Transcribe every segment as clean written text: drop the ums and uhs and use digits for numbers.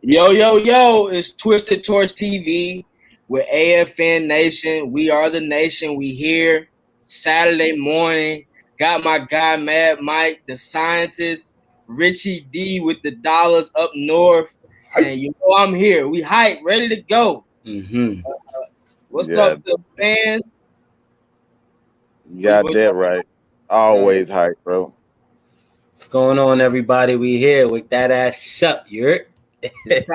Yo, yo, yo, it's Twisted Torch TV with AFN Nation. We are the nation. We here Saturday morning. Got my guy Mad Mike, the scientist, Richie D with the dollars up north. And you know I'm here. We hype, ready to go. Mm-hmm. What's up to the fans? You got that right. Always hype, bro. What's going on, everybody? We here with that ass up, you're It's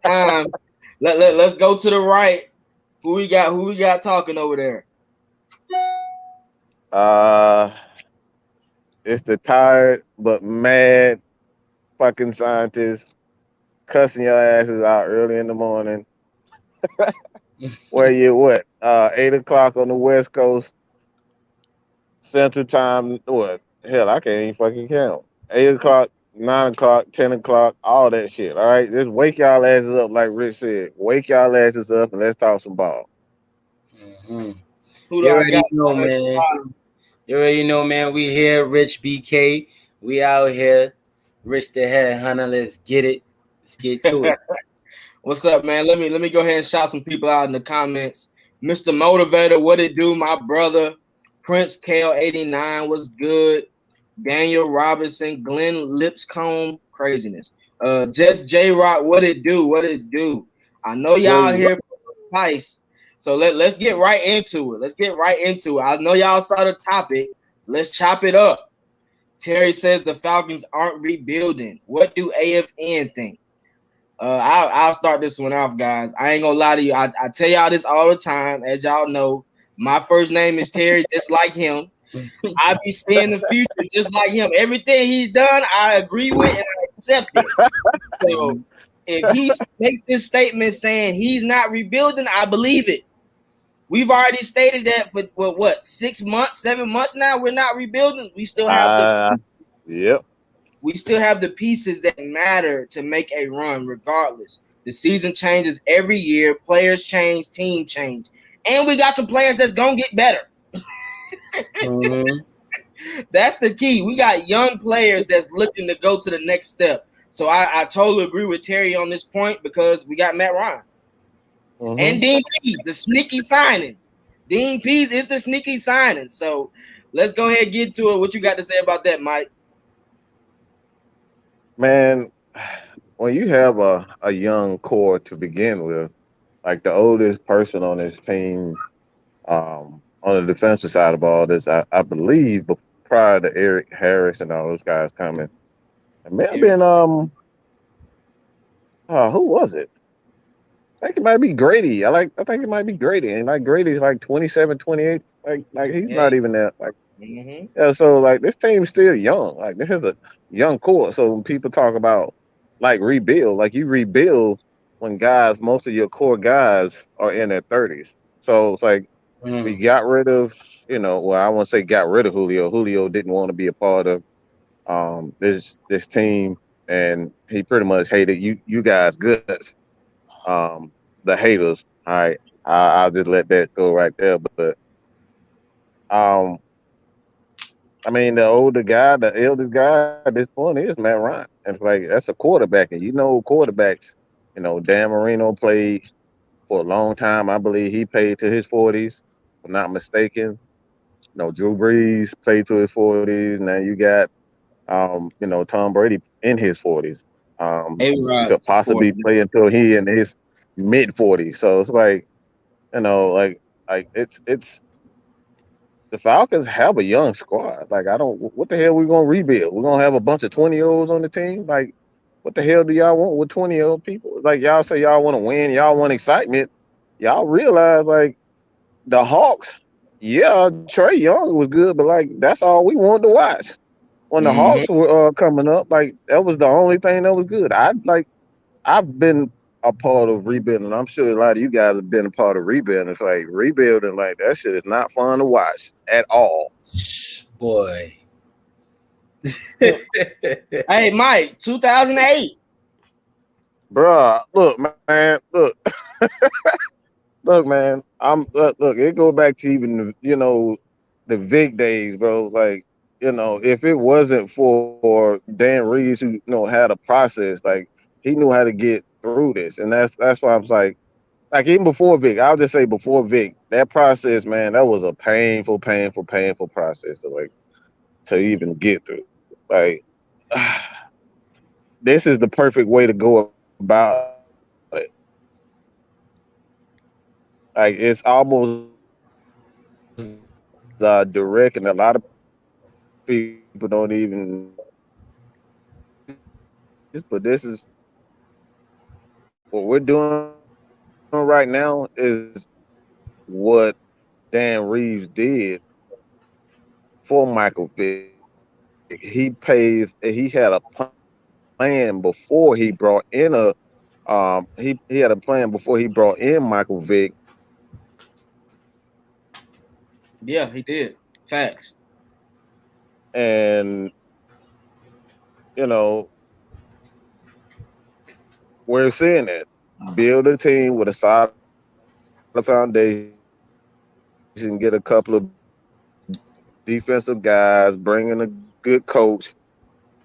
time. Let's go to the right. Who we got talking over there? It's the tired but mad fucking scientist cussing your asses out early in the morning. Where you what? 8 o'clock on the West Coast, Central Time. What? Hell, I can't even fucking count. 8 o'clock, 9 o'clock, 10 o'clock, all that shit. All right, just wake y'all asses up, like Rich said. Wake y'all asses up and let's talk some ball. Mm-hmm. You already know, man. You already know, man. We here, Rich BK. We out here, Rich the Headhunter. Let's get it. Let's get to it. What's up, man? Let me go ahead and shout some people out in the comments. Mr. Motivator, what it do, my brother? Prince Kale89, what's good? Daniel Robinson, Glenn Lipscomb, craziness. Just J Rock, what it do? What it do? I know y'all here for the spice, so let's get right into it. Let's get right into it. I know y'all saw the topic. Let's chop it up. Terry says the Falcons aren't rebuilding. What do AFN think? I'll start this one off, guys. I ain't gonna lie to you. I tell y'all this all the time. As y'all know, my first name is Terry, just like him. I be seeing the future just like him. Everything he's done, I agree with and I accept it. So if he makes this statement saying he's not rebuilding, I believe it. We've already stated that for what 6 months, 7 months now. We're not rebuilding. We still have We still have the pieces that matter to make a run regardless. The season changes every year. Players change, team change. And we got some players that's going to get better. Mm-hmm. That's the key. We got young players that's looking to go to the next step. So I totally agree with Terry on this point because we got Matt Ryan. Mm-hmm. And Dean Pease, the sneaky signing. Dean Pease is the sneaky signing. So let's go ahead and get to it. What you got to say about that, Mike? Man, when you have a young core to begin with, like the oldest person on this team, on the defensive side of all this, I believe prior to Eric Harris and all those guys coming, it may have been who was it? I think it might be Grady. I think it might be Grady, and like Grady's like 27, 28. Like he's not even that. Like yeah, so like this team's still young. Like this is a young core. So when people talk about like rebuild, like you rebuild when most of your core guys are in their 30s. So it's like we got rid of, well, I won't say got rid of Julio. Julio didn't want to be a part of this team, and he pretty much hated you guys guts. The haters. All right, I'll just let that go right there. But I mean, the older guy, the eldest guy at this point is Matt Ryan. And it's like that's a quarterback, and quarterbacks. Dan Marino played for a long time. I believe he played to his 40s, if I'm not mistaken. Drew Brees played to his 40s. Now you got, Tom Brady in his 40s. Could possibly play until he in his mid 40s. So it's like, it's the Falcons have a young squad. Like what the hell we gonna rebuild? We're gonna have a bunch of 20-year-olds on the team. Like, what the hell do y'all want with 20-year-old people? Like y'all say y'all want to win, y'all want excitement. Y'all realize like the Hawks, yeah, Trey Young was good, but like that's all we wanted to watch. When the Hawks were coming up, like that was the only thing that was good. I've been a part of rebuilding. I'm sure a lot of you guys have been a part of rebuilding. It's like rebuilding, like that shit is not fun to watch at all. Boy. Hey, Mike, 2008. Bruh, look, man, look. Look, man, look, it go back to even, the Vic days, bro. Like, if it wasn't for Dan Reeves, who, had a process, like, he knew how to get through this, and that's why I was like even before Vic, I'll just say before Vic, that process, man, that was a painful process to even get through. Like this is the perfect way to go about it. Like it's almost direct, and a lot of people don't even know this, but this is what we're doing right now is what Dan Reeves did for Michael Vick. He had a plan before he brought in Michael Vick. Yeah, he did. Facts. And you know, we're seeing it. Build a team with a solid foundation, get a couple of defensive guys, bring in a good coach,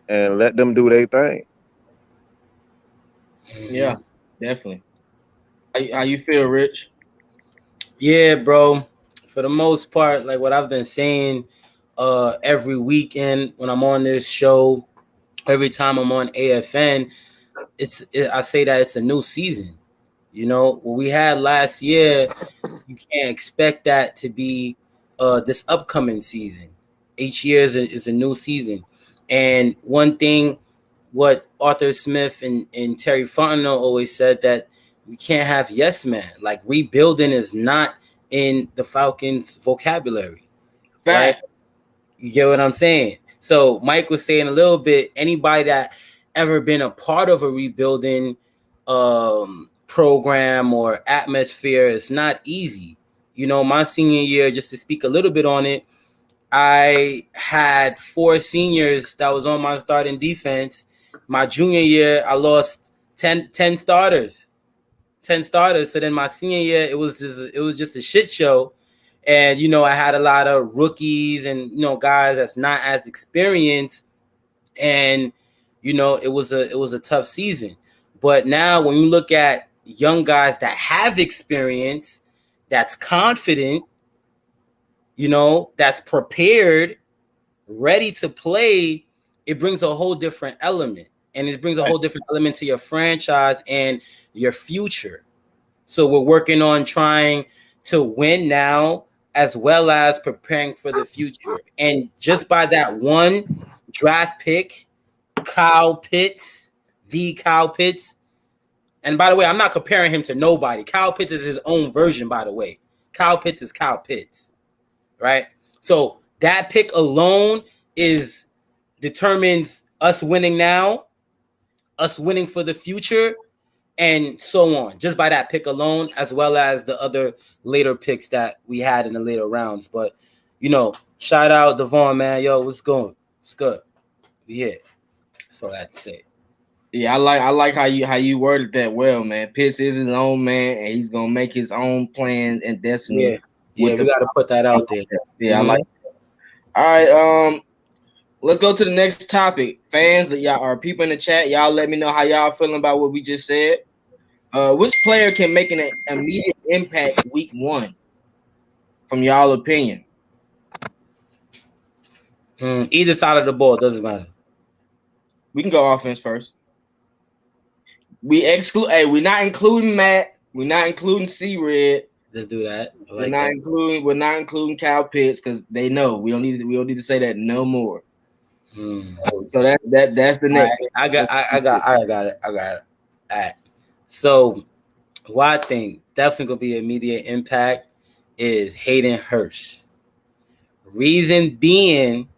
and let them do their thing. Yeah, definitely. How you feel, Rich? Yeah, bro. For the most part, like what I've been saying every weekend when I'm on this show, every time I'm on AFN, I say that it's a new season. You know, what we had last year, you can't expect that to be this upcoming season. Each year is a new season. And one thing, what Arthur Smith and Terry Fontenot always said, that we can't have yes man. Like rebuilding is not in the Falcons vocabulary, right? Fact. You get what I'm saying? So Mike was saying a little bit, anybody that ever been a part of a rebuilding program or atmosphere, it's not easy. You know, my senior year, just to speak a little bit on it, I had 4 seniors that was on my starting defense. My junior year, I lost 10 starters. 10 starters. So then my senior year, it was just a shit show. And, you know, I had a lot of rookies and, you know, guys that's not as experienced. And, you know, it was a tough season. But now when you look at young guys that have experience, that's confident, you know, that's prepared, ready to play, it brings a whole different element. And it brings a whole different element to your franchise and your future. So we're working on trying to win now as well as preparing for the future. And just by that one draft pick, Kyle Pitts, and by the way, I'm not comparing him to nobody. Kyle Pitts is his own version, by the way. Kyle Pitts is Kyle Pitts, right? So that pick alone determines us winning now, us winning for the future, and so on, just by that pick alone, as well as the other later picks that we had in the later rounds. But, you know, shout out Devon, man. Yo, what's going? What's good? Yeah, that's all I had to say. Yeah, I like how you worded that well, man. Pitts is his own man, and he's gonna make his own plan and destiny. Yeah, we got to put that out there. Yeah, I like that. All right, let's go to the next topic. Fans, that y'all are people in the chat. Y'all let me know how y'all feeling about what we just said. Which player can make an immediate impact week 1? From y'all opinion. Either side of the ball, doesn't matter. We can go offense first. We exclude. Hey, we're not including Matt. We're not including C-Red. Let's do that. We're not including Kyle Pitts because they know we don't need to say that no more. So that's the next. I got it. All right. So what I think definitely gonna be immediate impact is Hayden Hurst. Reason being,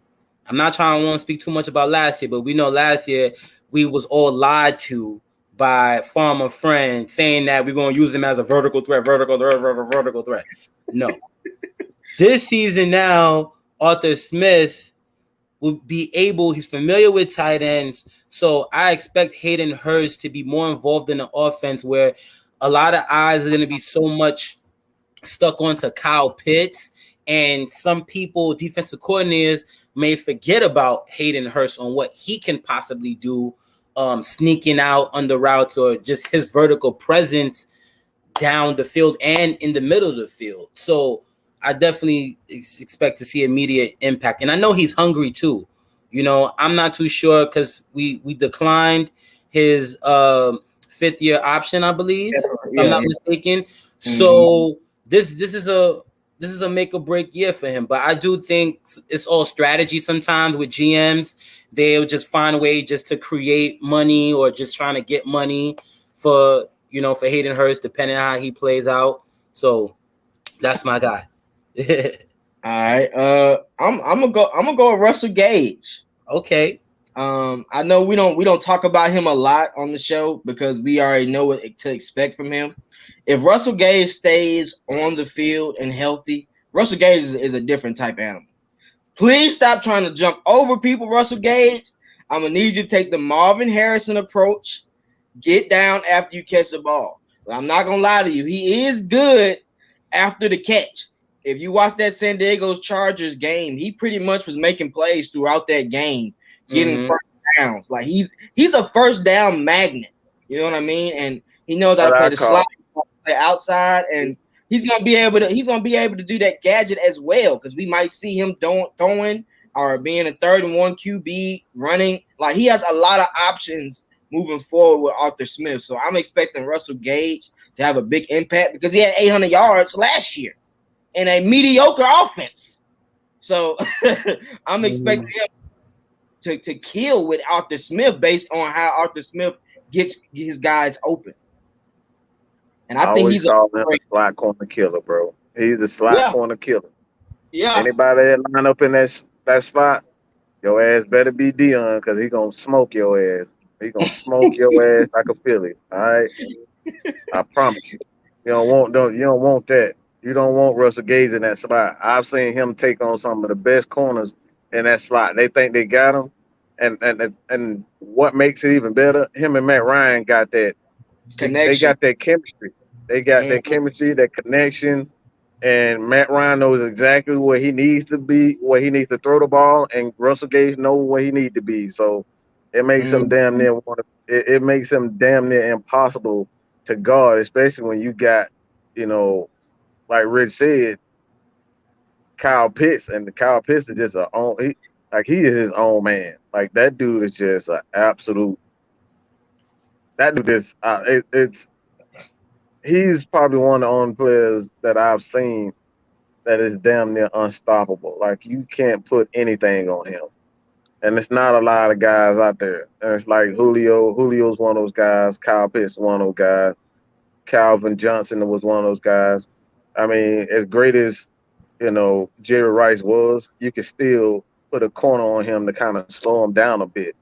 I'm not trying to speak too much about last year, but we know last year we was all lied to by farmer friends saying that we're gonna use him as a vertical threat. No. This season now, Arthur Smith will be able, he's familiar with tight ends. So I expect Hayden Hurst to be more involved in the offense, where a lot of eyes are going to be so much stuck onto Kyle Pitts. And some people, defensive coordinators, may forget about Hayden Hurst on what he can possibly do sneaking out on the routes or just his vertical presence down the field and in the middle of the field. So I definitely expect to see immediate impact. And I know he's hungry too. You know, I'm not too sure because we declined his 5th-year option, I believe, if I'm not mistaken. So this is a make or break year for him. But I do think it's all strategy sometimes with GMs. They'll just find a way just to create money or just trying to get money for Hayden Hurst, depending on how he plays out. So that's my guy. All right. I'm gonna go with Russell Gage. Okay. I know we don't talk about him a lot on the show because we already know what to expect from him. If Russell Gage stays on the field and healthy, Russell Gage is a different type animal. Please stop trying to jump over people, Russell Gage. I'm gonna need you to take the Marvin Harrison approach. Get down after you catch the ball. But I'm not gonna lie to you, he is good after the catch. If you watch that San Diego Chargers game, he pretty much was making plays throughout that game, getting first downs. Like he's a first down magnet. You know what I mean? And he knows how to play the slot, play outside, and he's gonna be able to do that gadget as well because we might see him throwing or being a 3rd and 1 QB running. Like he has a lot of options moving forward with Arthur Smith. So I'm expecting Russell Gage to have a big impact because he had 800 yards last year in a mediocre offense. So I'm expecting him to kill with Arthur Smith based on how Arthur Smith gets his guys open. And I think he's a slot corner killer, bro. He's a slot corner killer. Yeah. Anybody that line up in that slot, your ass better be Dion because he gonna smoke your ass. He gonna smoke your ass like a Philly. All right, I promise you. You don't want that. You don't want Russell Gage in that slot. I've seen him take on some of the best corners in that slot. They think they got him, and what makes it even better, him and Matt Ryan got that connection. They got that chemistry. They got that chemistry, that connection. And Matt Ryan knows exactly where he needs to be, where he needs to throw the ball, and Russell Gage knows where he needs to be. So it makes him damn near it makes him damn near impossible to guard, especially when you got, like Rich said, Kyle Pitts, and Kyle Pitts is just he is his own man. Like that dude is just an absolute. That dude is he's probably one of the only players that I've seen that is damn near unstoppable. Like you can't put anything on him. And it's not a lot of guys out there. And it's like Julio. Julio's one of those guys. Kyle Pitts one of those guys. Calvin Johnson was one of those guys. I mean, as great as, Jerry Rice was, you could still put a corner on him to kind of slow him down a bit.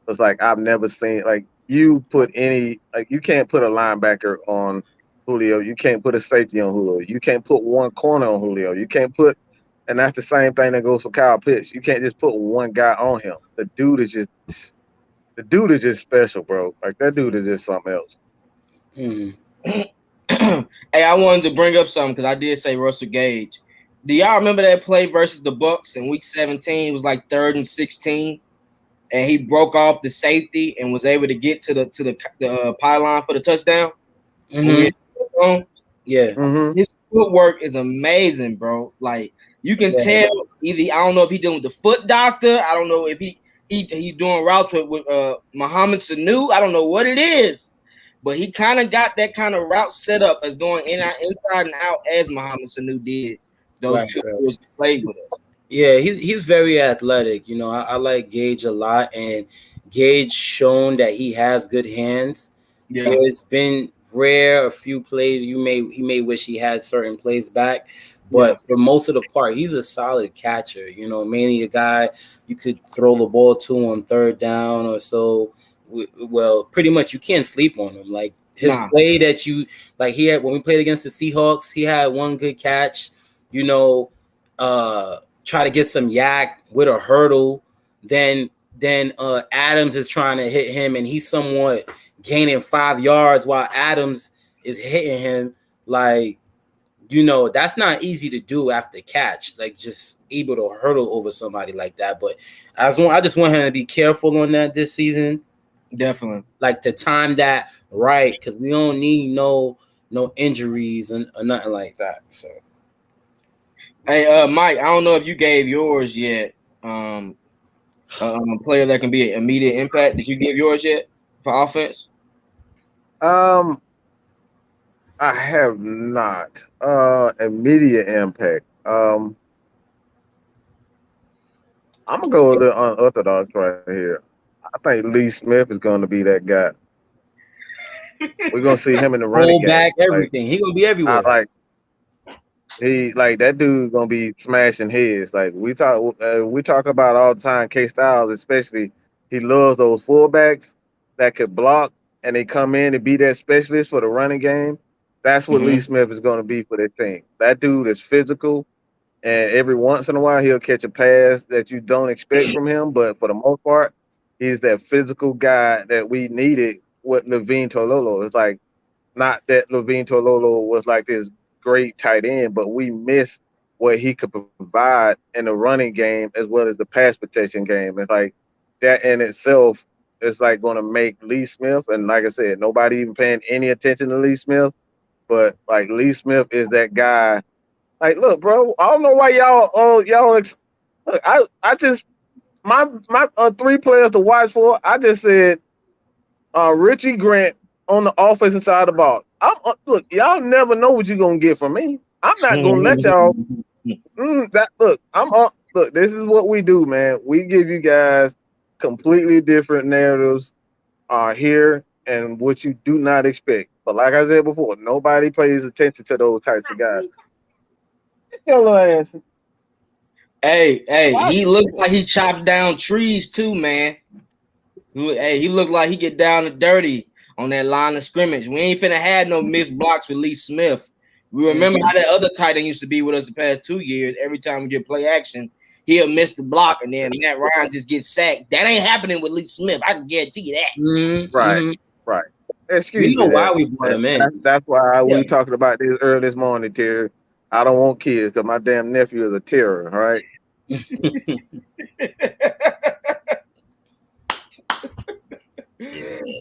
It's like I've never seen, you can't put a linebacker on Julio. You can't put a safety on Julio. You can't put one corner on Julio. You can't put, and that's the same thing that goes for Kyle Pitts. You can't just put one guy on him. The dude is just special, bro. Like that dude is just something else. Hey, I wanted to bring up something because I did say Russell Gage. Do y'all remember that play versus the Bucs in Week 17? It was like 3rd and 16, and he broke off the safety and was able to get to the pylon for the touchdown. Yeah. His footwork is amazing, bro. Like you can tell either I don't know if he's doing with the foot doctor. I don't know if he's doing routes with Mohamed Sanu. I don't know what it is, but he kind of got that kind of route set up as going inside and out as Mohamed Sanu did. Those 2 years he played with us. Yeah, he's very athletic. I like Gage a lot, and Gage shown that he has good hands. Yeah. There's been a few plays he may wish he had certain plays back, but for most of the part, he's a solid catcher. Mainly a guy you could throw the ball to on 3rd down or so. Well, pretty much you can't sleep on him. Like his play that he had when we played against the Seahawks, he had one good catch. Try to get some yak with a hurdle. Then Adams is trying to hit him, and he's somewhat gaining 5 yards while Adams is hitting him. Like, that's not easy to do after catch. Like, just able to hurdle over somebody like that. But I just want him to be careful on that this season. Definitely. Like to time that right, because we don't need no injuries or nothing like that. So, hey, Mike, I don't know if you gave yours yet. A player that can be an immediate impact. Did you give yours yet for offense? I have not. Immediate impact. I'm gonna go a little unorthodox right here. I think Lee Smith is gonna be that guy. We're gonna see him in the running hold game. back Like everything. He gonna be I everywhere. like he like that dude gonna be smashing heads. Like we talk about all the time. KSTYLZ especially, he loves those fullbacks that could block and they come in and be that specialist for the running game. That's what Lee Smith is gonna be for this team. That dude is physical, and every once in a while he'll catch a pass that you don't expect from him. But for the most part, he's that physical guy that we needed with Levine Tololo. It's like not that Levine Tololo was like this great tight end, but we missed what he could provide in the running game as well as the pass protection game. It's like that in itself is like going to make Lee Smith, and like I said, nobody even paying any attention to Lee Smith, but like Lee Smith is that guy. Like, look, bro, I don't know why look, I just my three players to watch for. I just said Richie Grant on the offensive side of the ball. Look, y'all never know what you're gonna get from me. I'm not gonna let y'all. Look. This is what we do, man. We give you guys completely different narratives here and what you do not expect. But like I said before, nobody pays attention to those types of guys. Your little ass. Hey, he looks like he chops down trees too, man. Hey, he looked like he get down and dirty on that line of scrimmage. We ain't finna have no missed blocks with Lee Smith. We remember how that other tight end used to be with us the past 2 years. Every time we get play action, he'll miss the block, and then Matt Ryan just gets sacked. That ain't happening with Lee Smith. I can guarantee you that. Right. Excuse me. Why we brought him in. That's why we talking about this early this morning, Terry. I don't want kids because my damn nephew is a terror. All right.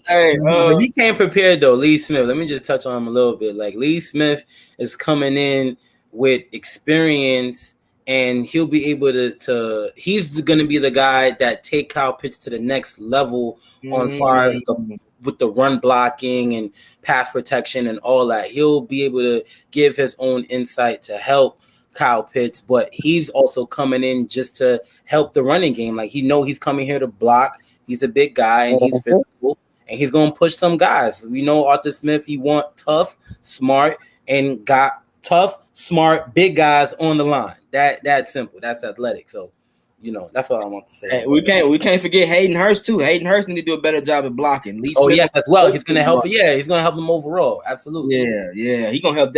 Hey, he came prepared though. Lee Smith. Let me just touch on him a little bit. Like Lee Smith is coming in with experience, and he'll be able to. He's going to be the guy that take Kyle Pitts to the next level on far as with the run blocking and pass protection and all that. He'll be able to give his own insight to help Kyle Pitts, but he's also coming in just to help the running game. Like he's coming here to block. He's a big guy and he's physical and he's going to push some guys. We know Arthur Smith, he want tough, smart, and got tough, smart, big guys on the line. That's simple. That's athletic. So, that's what I want to say. Hey, we can't forget Hayden Hurst too. Hayden Hurst need to do a better job at blocking. Lee Smith, yes, as well. He's going to help. Yeah, he's going to help them overall. Absolutely. Yeah. He's going to help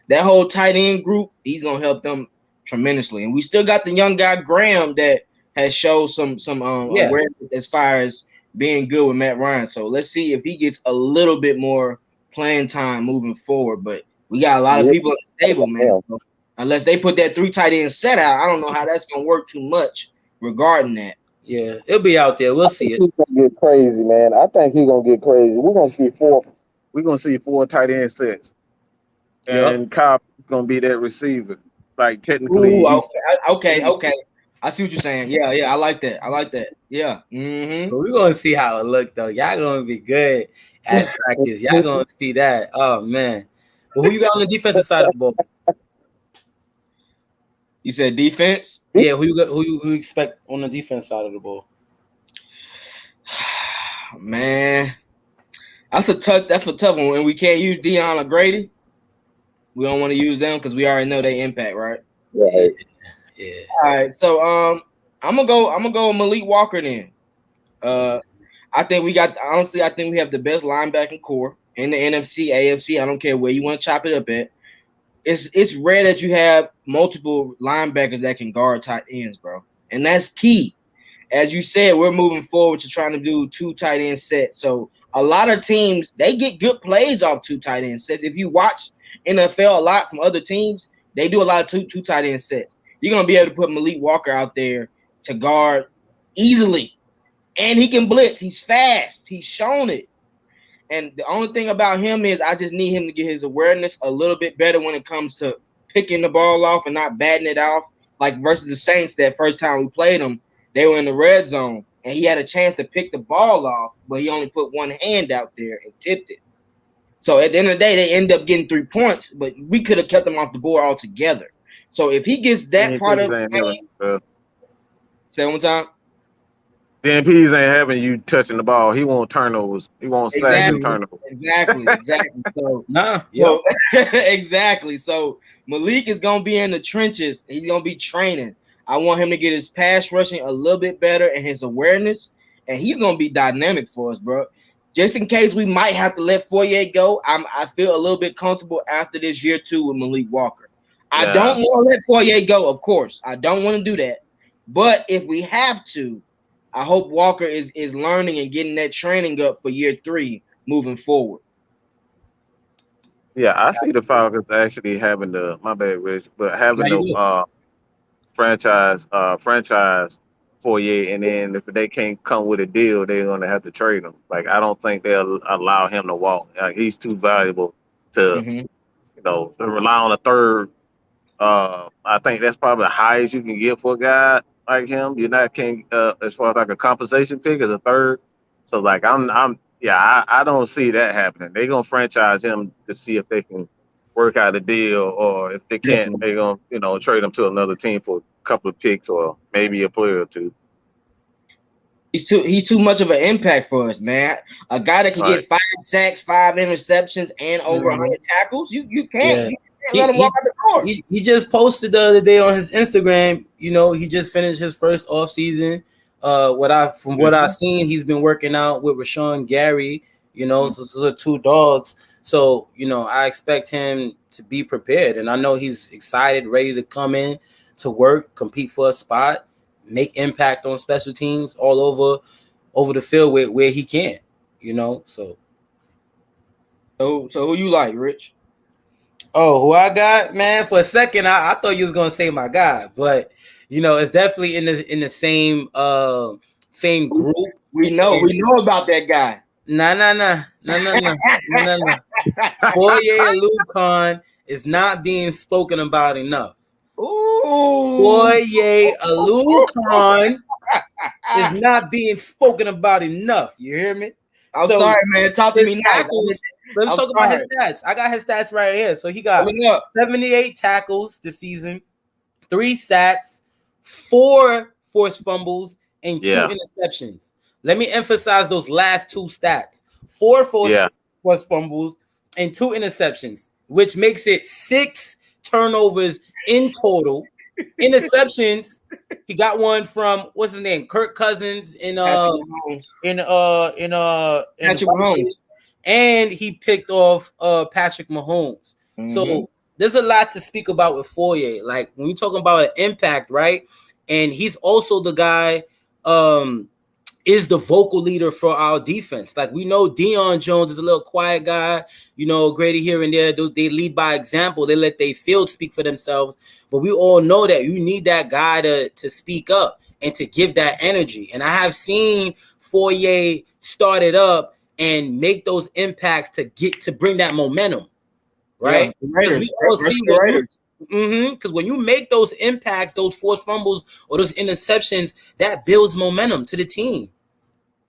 that whole tight end group. He's going to help them tremendously. And we still got the young guy Graham that has showed some awareness as far as being good with Matt Ryan. So let's see if he gets a little bit more playing time moving forward. But we got a lot of people in the stable, man. So unless they put that 3 tight end set out, I don't know how that's gonna work too much regarding that. Yeah, it'll be out there. We'll see it. He's gonna get crazy, man. I think he's gonna get crazy. We're gonna see 4 tight end sets, and Cobb is gonna be that receiver. Like technically, okay. I see what you're saying. Yeah, I like that. Yeah. But we're gonna see how it look though. Y'all gonna be good at practice. Y'all gonna see that. Oh man. Well, who you got on the defensive side of the ball? You said defense? Yeah, who you expect on the defense side of the ball? Man, that's a tough one. And we can't use Dion or Grady. We don't want to use them because we already know they impact, right? Right. Yeah. All right. So I'm gonna go with Malik Walker then. I think we have the best linebacking core in the NFC, AFC. I don't care where you want to chop it up at. It's rare that you have multiple linebackers that can guard tight ends, bro. And that's key. As you said, we're moving forward to trying to do 2 tight end sets. So a lot of teams, they get good plays off 2 tight end sets. If you watch NFL a lot from other teams, they do a lot of two tight end sets. You're going to be able to put Malik Walker out there to guard easily And he can blitz. He's fast. He's shown it. And the only thing about him is I just need him to get his awareness a little bit better when it comes to picking the ball off and not batting it off. Like versus the Saints that first time we played them, they were in the red zone, and he had a chance to pick the ball off, but he only put one hand out there and tipped it. So at the end of the day, they end up getting 3 points, but we could have kept them off the board altogether. So if he gets that part of the game, say it one more time. DMPs ain't having you touching the ball. He won't turnovers. He won't sack and turnovers. Exactly. So, exactly. So Malik is gonna be in the trenches. He's gonna be training. I want him to get his pass rushing a little bit better and his awareness, and he's gonna be dynamic for us, bro. Just in case we might have to let Fourier go, I feel a little bit comfortable after this year 2 with Malik Walker. I don't want to let Fourier go, of course. I don't want to do that. But if we have to, I hope Walker is learning and getting that training up for year 3 moving forward. Yeah, I see the Falcons actually having the franchise Fourier, and then if they can't come with a deal, they're gonna have to trade him. Like I don't think they'll allow him to walk. He's too valuable to to rely on a third. I think that's probably the highest you can get for a guy like him. You're not as far as like a compensation pick as a third. So like I don't see that happening. They're gonna franchise him to see if they can work out a deal, or if they can't, they're gonna trade him to another team for a couple of picks or maybe a player or two. He's too much of an impact for us, man. A guy that can get 5 sacks, 5 interceptions, and over 100 tackles. You can't. Let him walk out the door. He just posted the other day on his Instagram. He just finished his first off season. From what I've seen, he's been working out with Rashawn Gary. So those are 2 dogs. So I expect him to be prepared, and I know he's excited, ready to come in to work, compete for a spot, make impact on special teams all over the field where he can. So who you like, Rich? Oh, who I got, man? For a second, I thought you was gonna say my guy, but it's definitely in the same group. We know about that guy. No. Fourier Alucon is not being spoken about enough. Ooh. Fourier Alucon is not being spoken about enough. You hear me? I'm sorry, man. Talk to me now. Let's talk about his stats. I got his stats right here. So he got 78 tackles this season, 3 sacks, 4 forced fumbles, and 2 interceptions. Let me emphasize those last 2 stats. 4 forced fumbles and 2 interceptions, which makes it 6 turnovers in total. Interceptions, he got one from what's his name? Kirk Cousins in Patrick Mahomes. And he picked off Patrick Mahomes. So there's a lot to speak about with Fourier. Like when you're talking about an impact, right? And he's also the guy is the vocal leader for our defense. Like we know Deion Jones is a little quiet guy, Grady here and there. They lead by example. They let their field speak for themselves. But we all know that you need that guy to speak up and to give that energy. And I have seen Fourier start it up and make those impacts to bring that momentum, right? Because when you make those impacts, those forced fumbles or those interceptions, that builds momentum to the team,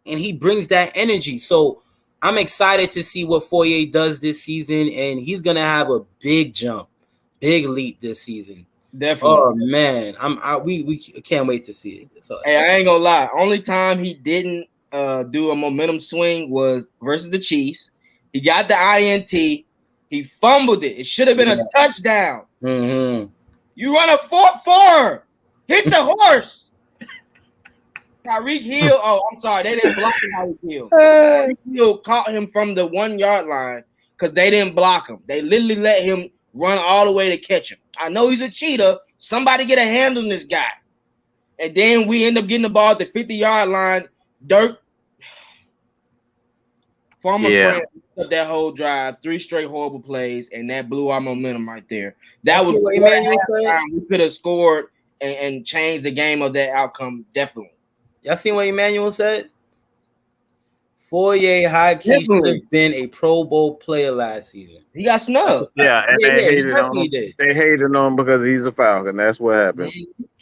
and he brings that energy. So I'm excited to see what Fourier does this season, and he's gonna have a big jump, big leap this season. Definitely. Oh man, we can't wait to see it. Hey, I ain't gonna lie. Only time he didn't do a momentum swing was versus the Chiefs. He got the INT. He fumbled it. It should have been a touchdown. You run a 4-4. Hit the horse. Tyreek Hill. Oh, I'm sorry. They didn't block Tyreek Hill. Tyreek Hill caught him from the 1-yard line because they didn't block him. They literally let him run all the way to catch him. I know he's a cheater. Somebody get a hand on this guy. And then we end up getting the ball at the 50-yard line. Dirk, former friend, up that whole drive, 3 straight horrible plays, and that blew our momentum right there. That was what we could have scored and changed the game of that outcome. Definitely. Y'all seen what Emmanuel said? Foye high-key should have been a Pro Bowl player last season. He got snubbed. Yeah, and they hated on him. They hated on him because he's a Falcon. That's what happened.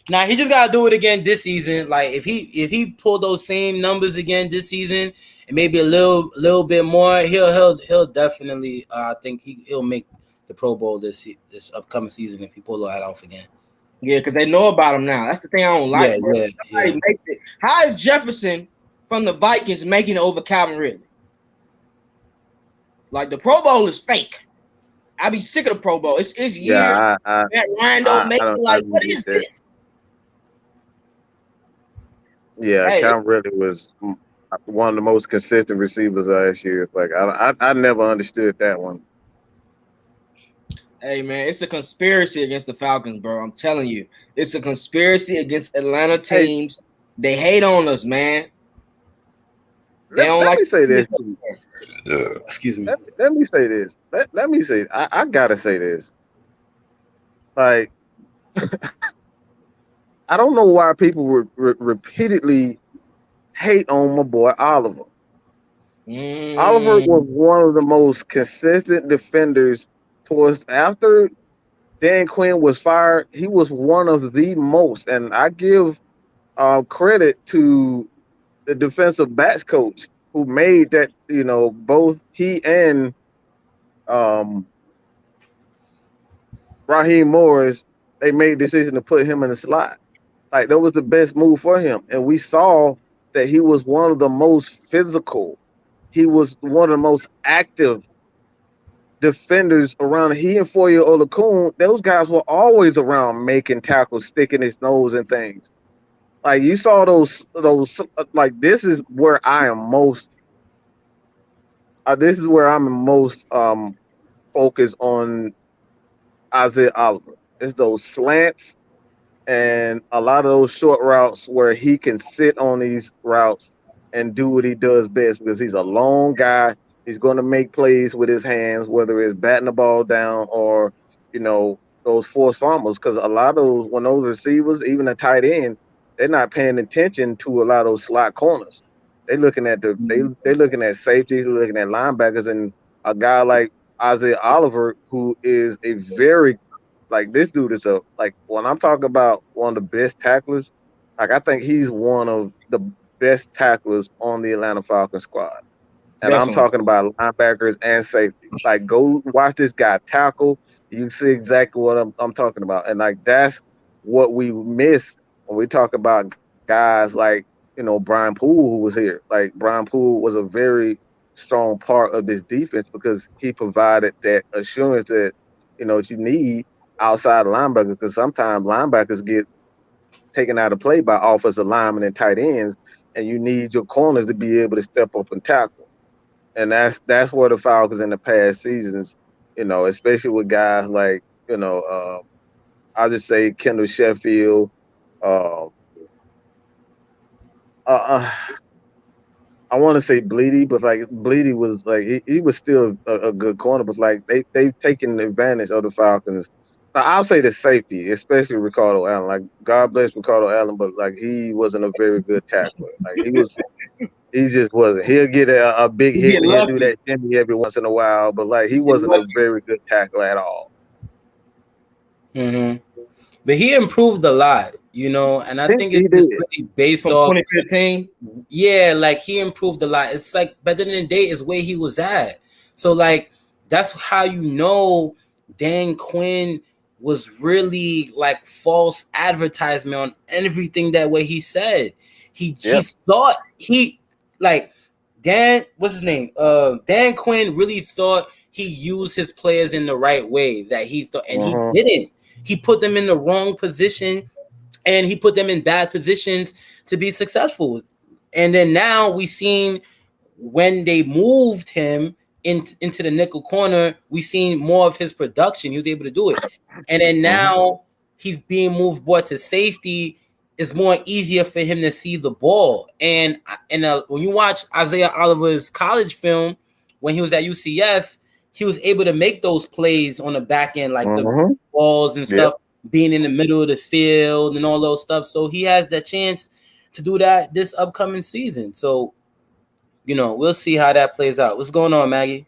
Now he just gotta do it again this season. Like if he pull those same numbers again this season and maybe a little bit more, he'll definitely. I think he'll make the Pro Bowl this upcoming season if he pull that off again. Yeah, because they know about him now. That's the thing I don't like. Yeah. How is Jefferson from the Vikings making it over Calvin Ridley? Like the Pro Bowl is fake. I be sick of the Pro Bowl. It's years. Yeah, that Ryan don't make it. Like, what is this? Yeah, Calvin Ridley was one of the most consistent receivers last year. Like I never understood that one. Hey man, it's a conspiracy against the Falcons, bro. I'm telling you, it's a conspiracy against Atlanta teams. They hate on us, man. They don't let like me say this. Excuse me. Let me say this. Let me say. I gotta say this. Like, I don't know why people repeatedly hate on my boy Oliver. Oliver was one of the most consistent defenders towards after Dan Quinn was fired. He was one of the most, and I give credit to the defensive backs coach who made that. You know, both he and Raheem Morris, they made the decision to put him in the slot. Like that was the best move for him, and we saw that he was one of the most physical. He was one of the most active defenders around. He and Foye Oluokun, those guys were always around making tackles, sticking his nose and things. Like you saw those. Like this is where I am most. This is where I'm most focused on Isaiah Oliver. It's those slants and a lot of those short routes where he can sit on these routes and do what he does best because he's a long guy. He's going to make plays with his hands, whether it's batting the ball down or, you know, those forced fumbles. Because a lot of those, when those receivers, even a tight end, they're not paying attention to a lot of those slot corners. They're looking at they're looking at safeties, they're looking at linebackers, and a guy like Isaiah Oliver, who is a very like this dude is when I'm talking about one of the best tacklers, like I think he's one of the best tacklers on the Atlanta Falcons squad. And definitely. I'm talking about linebackers and safety. Like go watch this guy tackle. You see exactly what I'm talking about. And like that's what we miss when we talk about guys like, you know, Brian Poole, who was here. Like Brian Poole was a very strong part of this defense because he provided that assurance that, you know, you need outside linebackers, because sometimes linebackers get taken out of play by offensive linemen and tight ends, and you need your corners to be able to step up and tackle. And that's where the Falcons in the past seasons, you know, especially with guys like, you know, I'll just say Kendall Sheffield. I want to say Bleedy, but like Bleedy was like he was still a good corner, but like they've taken advantage of the Falcons. Now, I'll say the safety, especially Ricardo Allen. Like God bless Ricardo Allen, but like he wasn't a very good tackler. Like he just wasn't. He'll get a big hit and he'll do that shimmy every once in a while, but like he wasn't a very good tackler at all. Mm-hmm. But he improved a lot, you know, and I think it's really based off 2015. Yeah, like he improved a lot. It's like better than the day is where he was at. So like that's how you know Dan Quinn was really like false advertisement on everything that way he said. He thought he like Dan, what's his name? Dan Quinn really thought he used his players in the right way that he thought, and he didn't. He put them in the wrong position, and he put them in bad positions to be successful. And then now we seen when they moved him into the nickel corner, we seen more of his production. He was able to do it. And then now he's being moved more to safety. It's more easier for him to see the ball. And when you watch Isaiah Oliver's college film, when he was at UCF, he was able to make those plays on the back end, like the balls and stuff, being in the middle of the field and all those stuff. So he has that chance to do that this upcoming season. So we'll see how that plays out. What's going on, Maggie?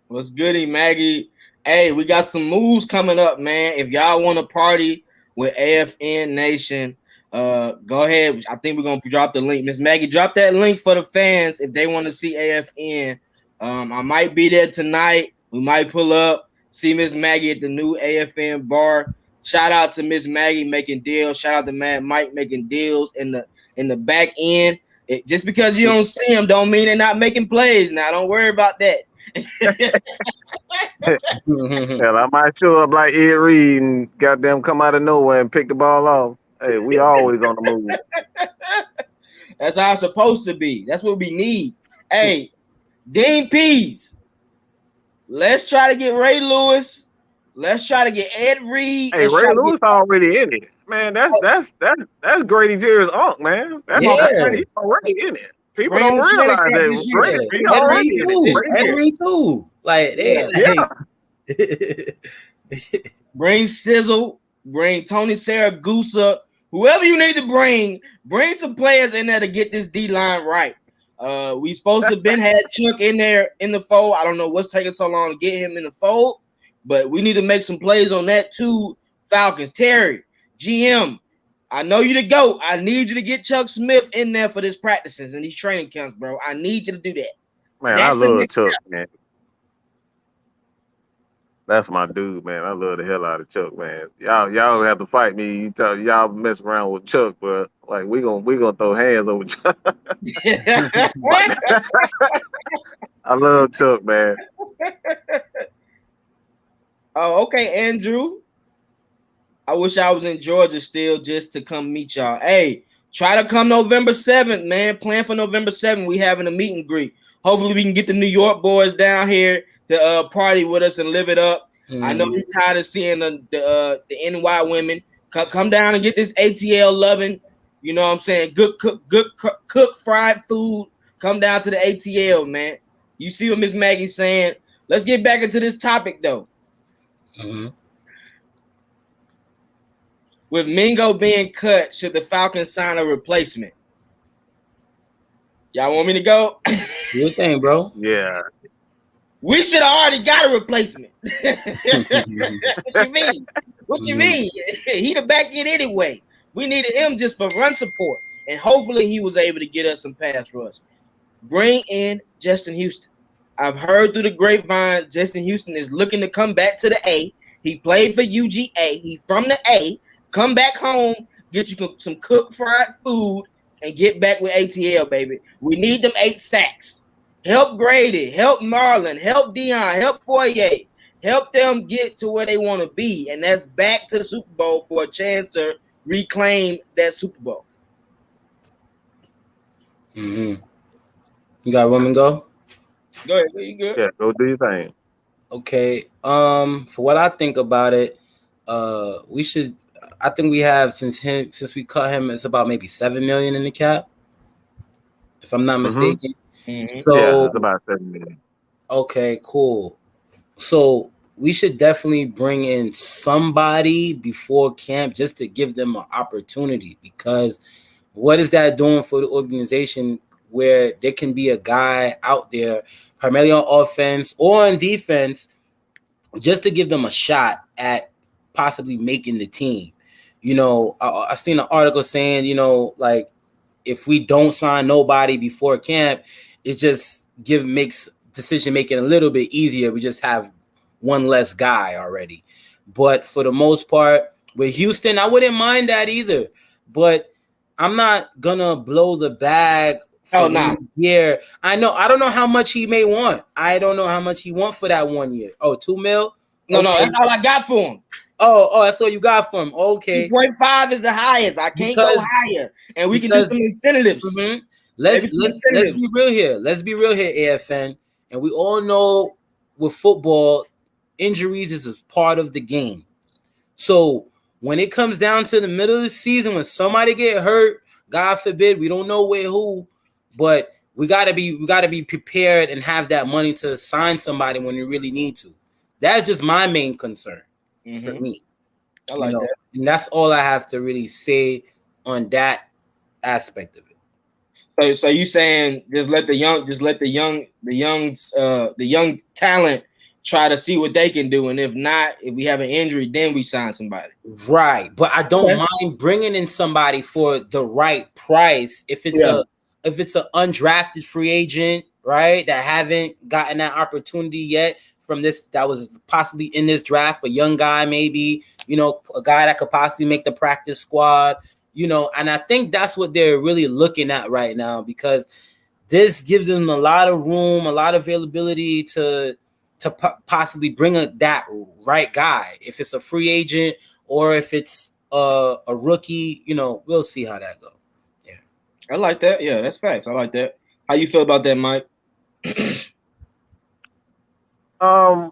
What's goody, Maggie? Hey, we got some moves coming up, man. If y'all want to party with AFN Nation, go ahead. I think we're gonna drop the link. Miss Maggie, drop that link for the fans if they want to see AFN. I might be there tonight. We might pull up, see Miss Maggie at the new AFN bar. Shout out to Miss Maggie making deals. Shout out to Mad Mike making deals in the back end. Just because you don't see them, don't mean they're not making plays. Now, don't worry about that. Hell, I might show up like Ed Reed and goddamn come out of nowhere and pick the ball off. Hey, we always on the move. That's how it's supposed to be. That's what we need. Hey, Dean Pease, let's try to get Ray Lewis. Let's try to get Ed Reed. Hey, Ray Lewis already in it. Man, that's Grady Jerry's uncle, man. That's he's already in it. People don't realize that. Ed Reed too. Like, bring Sizzle, bring Tony Saragusa, whoever you need to bring some players in there to get this D line right. We supposed to have been had Chuck in there in the fold. I don't know what's taking so long to get him in the fold, but we need to make some plays on that too. Falcons, Terry, GM, I know you to go. I need you to get Chuck Smith in there for this practices and these training camps, bro. I need you to do that. Man, I love Chuck, man. That's my dude, man. I love the hell out of Chuck, man. Y'all have to fight me. Y'all mess around with Chuck, but like we gonna throw hands over Chuck. I love Chuck, man. Oh, okay, Andrew. I wish I was in Georgia still just to come meet y'all. Hey, try to come November 7th, man. Plan for November 7th. We having a meet and greet. Hopefully we can get the New York boys down here to party with us and live it up. Mm-hmm. I know you're tired of seeing the NY women. Come down and get this ATL loving. You know what I'm saying? Good cook fried food. Come down to the ATL, man. You see what Miss Maggie's saying? Let's get back into this topic, though. Mm-hmm. With Mingo being cut, should the Falcons sign a replacement? Y'all want me to go? Good thing, bro. Yeah. We should have already got a replacement. What you mean? What you mean? He the back end anyway. We needed him just for run support. And hopefully he was able to get us some pass rush. Bring in Justin Houston. I've heard through the grapevine Justin Houston is looking to come back to the A. He played for UGA. He from the A. Come back home, get you some cooked fried food, and get back with ATL, baby. We need them 8 sacks. Help Grady, help Marlon, help Dion, help Foyer. Help them get to where they want to be, and that's back to the Super Bowl for a chance to reclaim that Super Bowl. Mm-hmm. You got women go? Go ahead, you good? Yeah, go do your thing. Okay. For what I think about it, we should. I think we have since we cut him, it's about maybe $7 million in the cap, if I'm not mistaken. Mm-hmm. So yeah, it's about $7 million. Okay, cool. So we should definitely bring in somebody before camp just to give them an opportunity, because what is that doing for the organization where there can be a guy out there primarily on offense or on defense just to give them a shot at possibly making the team? You know, I seen an article saying, you know, like if we don't sign nobody before camp, it just makes decision making a little bit easier. We just have one less guy already. But for the most part, with Houston, I wouldn't mind that either. But I'm not gonna blow the bag for 1 year. I don't know how much he may want. I don't know how much he want for that 1 year. Oh, $2 million? No, that's all I got for him. Oh, that's all you got for him. Okay. 2.5 is the highest. I can't go higher. And we can do some incentives. Mm-hmm. Let's be real here. Let's be real here, AFN. And we all know with football, injuries is a part of the game. So when it comes down to the middle of the season, when somebody get hurt, God forbid, we don't know who, but we gotta be prepared and have that money to sign somebody when we really need to. That's just my main concern for me. I like that. And that's all I have to really say on that aspect of it. So you saying just let the young talent try to see what they can do, and if not, if we have an injury, then we sign somebody. Right, but I don't mind bringing in somebody for the right price if it's an undrafted free agent, right, that haven't gotten that opportunity yet from this, that was possibly in this draft, a young guy, maybe, a guy that could possibly make the practice squad, and I think that's what they're really looking at right now, because this gives them a lot of room, a lot of availability to possibly bring that right guy. If it's a free agent or if it's a rookie, we'll see how that goes. Yeah, I like that. Yeah, that's facts. I like that. How you feel about that, Mike? I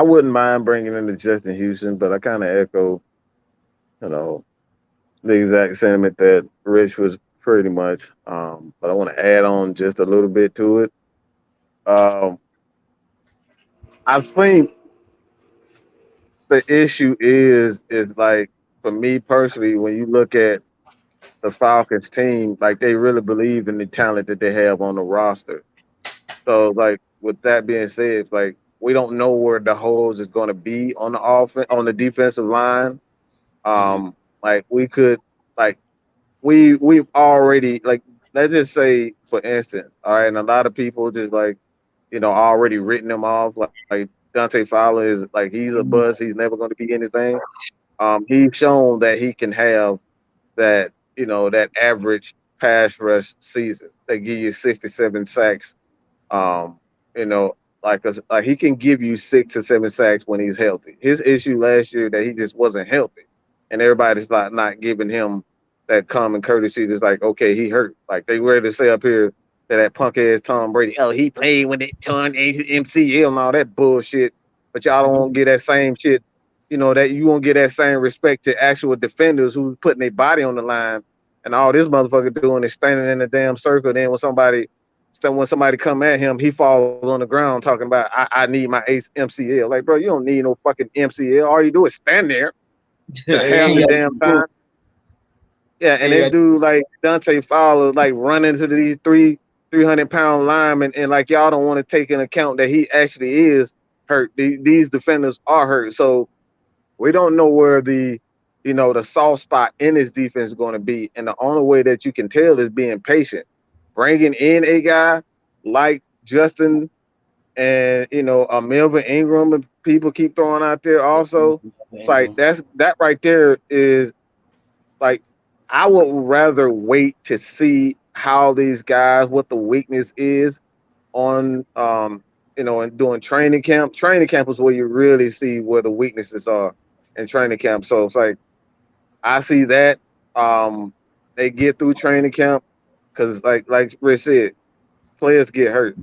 wouldn't mind bringing in the Justin Houston, but I kind of echo, the exact sentiment that Rich was pretty much. But I want to add on just a little bit to it. I think the issue is like, for me personally, when you look at the Falcons team, like, they really believe in the talent that they have on the roster. So, like, with that being said, like, we don't know where the holes is going to be on the defensive line. Like, we could, like, we've already, like, let's just say, for instance, all right, and a lot of people just, like, already written him off. Like Dante Fowler is, like, he's a bust. He's never going to be anything. He's shown that he can have that, that average pass rush season. They give you 67 sacks. You know, like he can give you 6 to 7 sacks when he's healthy. His issue last year that he just wasn't healthy, and everybody's like not giving him that common courtesy. Just like, okay, he hurt. Like, they were to say up here that punk ass Tom Brady, oh, he played when it turned MCL and all that bullshit. But y'all don't get that same shit. That you won't get that same respect to actual defenders who's putting their body on the line, and all this motherfucker doing is standing in the damn circle. Then when somebody come at him, he falls on the ground talking about, I need my MCL. Like, bro, you don't need no fucking MCL. All you do is stand there half the damn time. Yeah, and this dude like Dante Fowler, like, running into these 300-pound linemen, and like, y'all don't want to take into account that he actually is hurt. These defenders are hurt. So we don't know where the soft spot in his defense is going to be. And the only way that you can tell is being patient. Bringing in a guy like Justin and, Melvin Ingram, and people keep throwing out there also. It's like, that right there is like, I would rather wait to see how these guys, what the weakness is on, and doing training camp. Training camp is where you really see where the weaknesses are in training camp. So it's like, I see that they get through training camp, because like Rich said, players get hurt.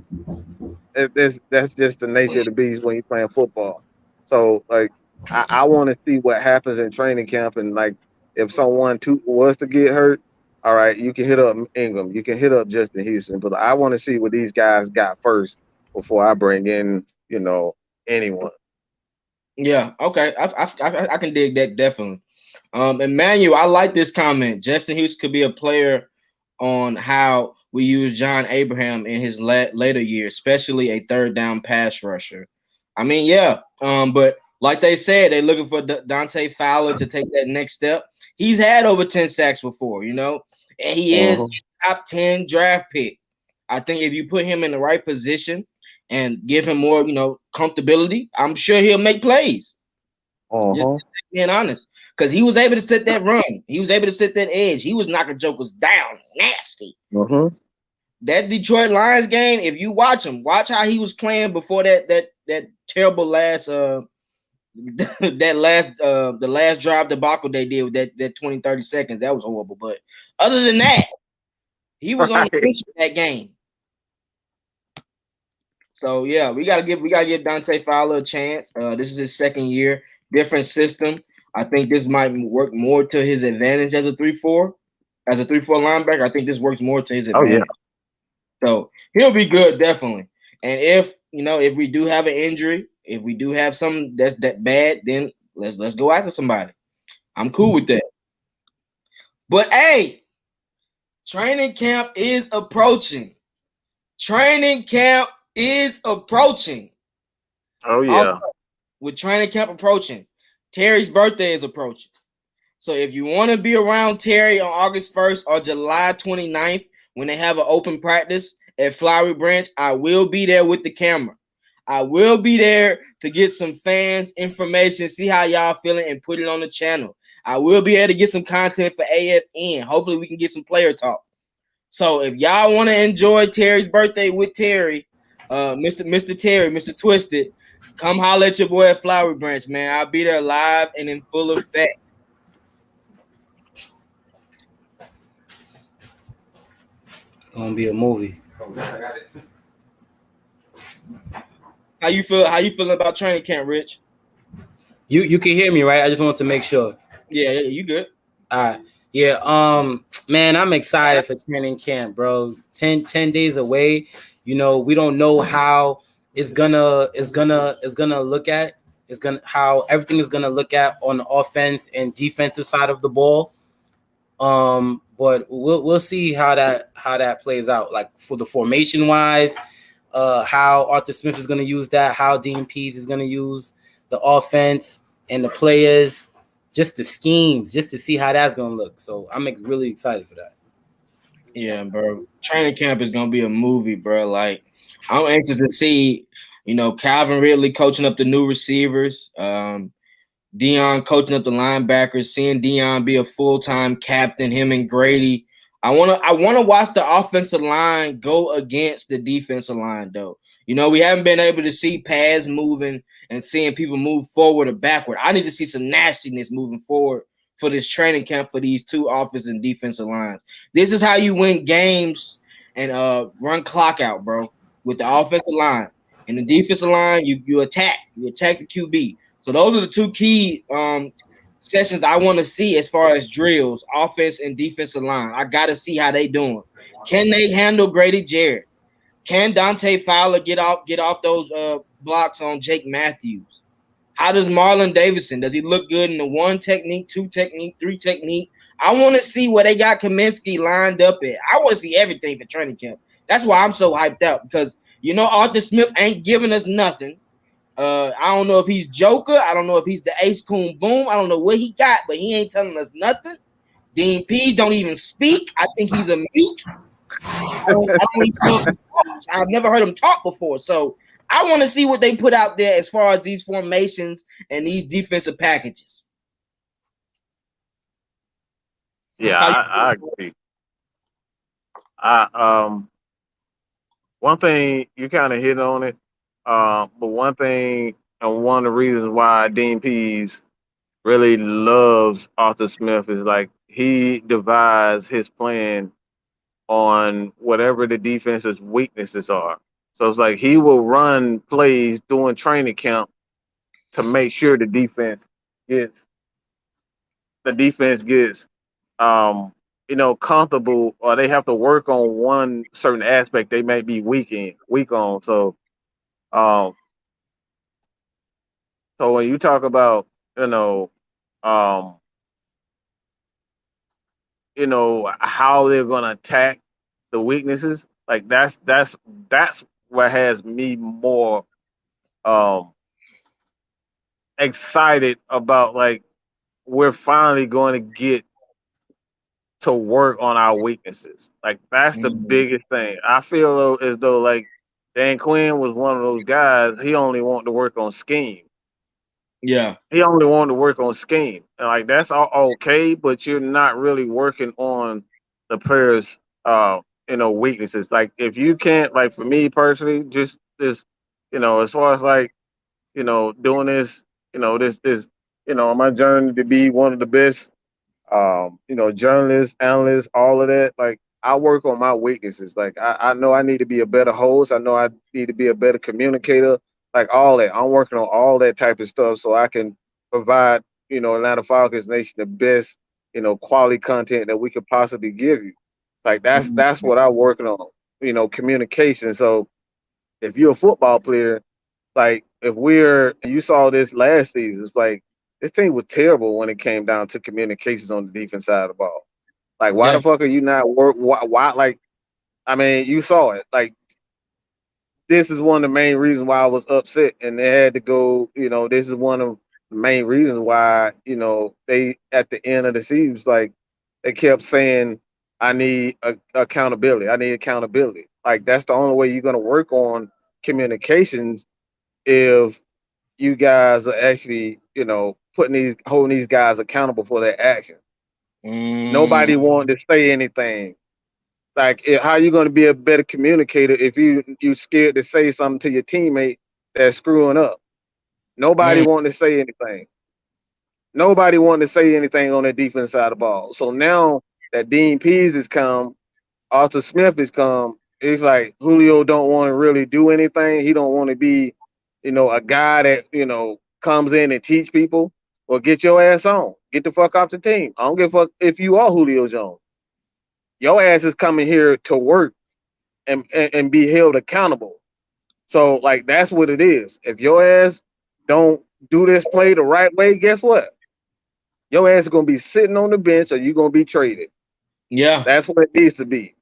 That's just the nature of the beast when you're playing football. So, like, I want to see what happens in training camp, and like, if someone was to get hurt, all right, you can hit up Ingram, you can hit up Justin Houston, but I want to see what these guys got first before I bring in anyone. Yeah, okay, I can dig that, definitely. Emmanuel, I like this comment. Justin Houston could be a player on how we use John Abraham in his later years, especially a third down pass rusher. I mean, yeah, but like they said, they're looking for Dante Fowler to take that next step. He's had over 10 sacks before, and he is a top 10 draft pick. I think if you put him in the right position and give him more, comfortability, I'm sure he'll make plays. Just being honest, because he was able to set that run. He was able to set that edge. He was knocking jokers down nasty. That Detroit Lions game, if you watch how he was playing before that terrible last the last drive debacle they did with that 20-30 seconds. That was horrible. But other than that, he was on the bench for that game. So yeah, we gotta give Dante Fowler a chance. This is his second year, different system. I think this might work more to his advantage as a 3-4 linebacker. I think this works more to his advantage. So he'll be good, definitely. And if we do have an injury, if we do have something that's that bad, then let's go after somebody. I'm cool with that. But hey, Training camp is approaching. Training camp is approaching. Oh yeah. Also, with training camp approaching, Terry's birthday is approaching. So if you want to be around Terry on August 1st or July 29th when they have an open practice at Flowery Branch, I will be there with the camera. I will be there to get some fans information, see how y'all feeling, and put it on the channel. I will be able to get some content for AFN. Hopefully we can get some player talk. So if y'all want to enjoy Terry's birthday with Terry, Mr. Terry, Mr. Twisted, come holler at your boy at Flowery Branch, man. I'll be there live and in full effect. It's gonna be a movie. How you feel? How you feeling about training camp, Rich? You can hear me, right? I just want to make sure. Yeah, you good. All right. Yeah, man, I'm excited for training camp, bro. 10 days away. You know, we don't know how it's gonna look at. It's gonna how everything is gonna look at on the offense and defensive side of the ball. But we'll see how that plays out. Like for the formation wise, how Arthur Smith is gonna use that, how Dean Pease is gonna use the offense and the players. Just the schemes, just to see how that's gonna look. So I'm really excited for that. Yeah, bro. Training camp is gonna be a movie, bro. Like I'm anxious to see, Calvin Ridley coaching up the new receivers, Dion coaching up the linebackers, seeing Dion be a full-time captain, him and Grady. I wanna watch the offensive line go against the defensive line, though. We haven't been able to see pads moving and seeing people move forward or backward. I need to see some nastiness moving forward for this training camp for these two offensive and defensive lines. This is how you win games and run clock out, bro. With the offensive line and the defensive line, you attack the QB. So those are the two key sessions I want to see as far as drills, offense and defensive line. I got to see how they doing. Can they handle Grady Jarrett? Can Dante Fowler get off those blocks on Jake Matthews? How does Marlon Davidson? Does he look good in the 1 technique, 2 technique, 3 technique? I want to see where they got Kaminsky lined up at. I want to see everything for training camp. That's why I'm so hyped out because Arthur Smith ain't giving us nothing. I don't know if he's Joker. I don't know if he's the Ace Coon Boom. I don't know what he got, but he ain't telling us nothing. Dean Pease don't even speak. I think he's a mute. I've never heard him talk before. So I want to see what they put out there as far as these formations and these defensive packages. Yeah, I agree. One thing you kind of hit on it, but one thing and one of the reasons why Dean Pease really loves Arthur Smith is like he devised his plan on whatever the defense's weaknesses are. So it's like he will run plays during training camp to make sure the defense gets comfortable, or they have to work on one certain aspect they may be weak on. So so when you talk about how they're gonna attack the weaknesses, like that's what has me more excited about, like we're finally going to get to work on our weaknesses. Like that's the biggest thing. I feel as though like Dan Quinn was one of those guys, he only wanted to work on scheme. Yeah. He only wanted to work on scheme. And like that's all okay, but you're not really working on the players weaknesses. Like if you can't, like for me personally, just this, as far as like, doing this, on my journey to be one of the best journalists, analysts, all of that. Like I work on my weaknesses. Like I know I need to be a better host. I know I need to be a better communicator. Like all that. I'm working on all that type of stuff so I can provide, Atlanta Falcons Nation the best, quality content that we could possibly give you. Like that's what I'm working on, communication. So if you're a football player, like you saw this last season, it's like this team was terrible when it came down to communications on the defense side of the ball. Like, why the fuck are you not work? Why? Like, I mean, you saw it. Like, this is one of the main reasons why I was upset, and they had to go. You know, this is one of the main reasons why they at the end of the season was like they kept saying, "I need accountability. I need accountability." Like that's the only way you're gonna work on communications if you guys are actually holding these guys accountable for their actions. Nobody wanted to say anything. Like, how you going to be a better communicator if you scared to say something to your teammate that's screwing up? Nobody wanted to say anything. Nobody wanted to say anything on the defense side of the ball. So now that Dean Pease has come, Arthur Smith has come, it's like Julio don't want to really do anything. He don't want to be, a guy that, comes in and teach people. Well, get your ass on. Get the fuck off the team. I don't give a fuck if you are Julio Jones. Your ass is coming here to work and be held accountable. So, like, that's what it is. If your ass don't do this play the right way, guess what? Your ass is going to be sitting on the bench or you're going to be traded. Yeah. That's what it needs to be.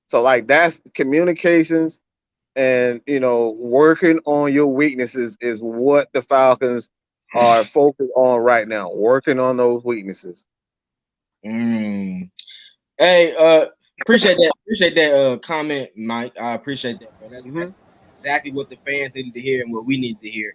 So, like, that's communications and, working on your weaknesses is what the Falcons are focused on right now, working on those weaknesses. Hey, appreciate that comment, Mike. I appreciate that, bro. That's exactly what the fans needed to hear and what we needed to hear.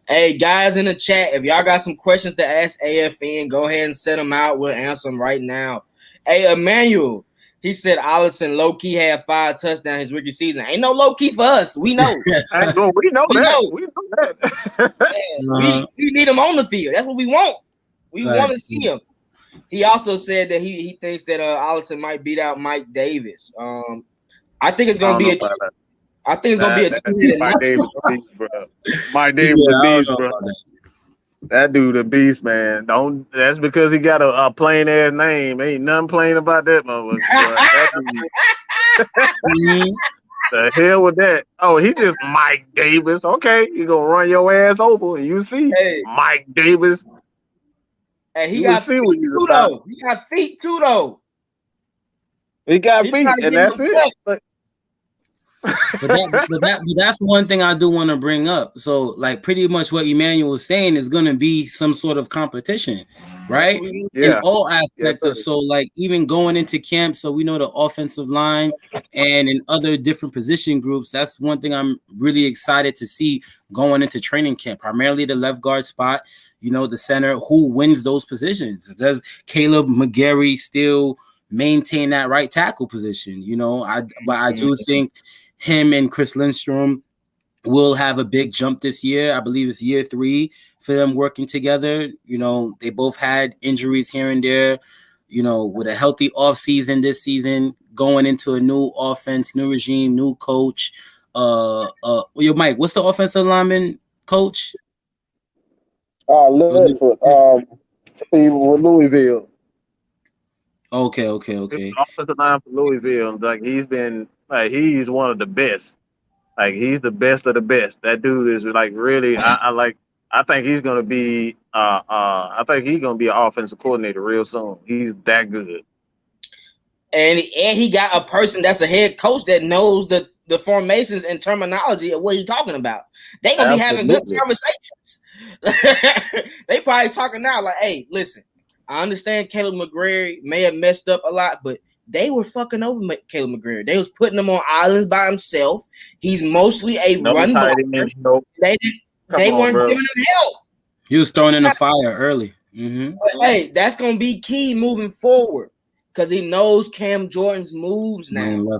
Hey, guys in the chat, if y'all got some questions to ask AFN, go ahead and set them out. We'll answer them right now. Hey, Emmanuel, he said Allison low-key had 5 touchdowns his rookie season. Ain't no low-key for us. We know. We know that. We need him on the field. That's what we want. We want to see him. He also said that he thinks that Allison might beat out Mike Davis. I think it's gonna be a. I think it's gonna be a. Mike Davis, beast, bro. Mike Davis, the beast, bro. That dude, a beast, man. That's because he got a plain ass name. Ain't nothing plain about that motherfucker. The hell with that? Oh, he just Mike Davis. Okay, you gonna run your ass over, and you see Mike Davis. Hey, he got feet too, though. He got feet too, though. He got feet, and that's it. But that's one thing I do want to bring up. So, like, pretty much what Emmanuel was saying is going to be some sort of competition, right? In all aspects. So, like, even going into camp, so we know the offensive line and in other different position groups. That's one thing I'm really excited to see going into training camp. Primarily the left guard spot. The center, who wins those positions? Does Caleb McGarry still maintain that right tackle position? But I do think him and Chris Lindstrom will have a big jump this year. I believe it's year 3 for them working together. They both had injuries here and there. With a healthy offseason this season, going into a new offense, new regime, new coach. Mike, what's the offensive lineman coach? Ledford, with Louisville. Okay. Offensive line for Louisville. Like he's one of the best. Like he's the best of the best. That dude is like really. I think he's gonna be. I think he's gonna be an offensive coordinator real soon. He's that good. And he got a person that's a head coach that knows the formations and terminology of what he's talking about. They gonna be having good conversations. They probably talking now like, hey, listen, I understand Caleb McGarry may have messed up a lot, but they were fucking over Caleb McGarry. They was putting him on islands by himself. He's mostly a run blocker. They weren't giving him help. He was thrown in the fire early. But, hey, that's gonna be key moving forward because he knows Cam Jordan's moves now.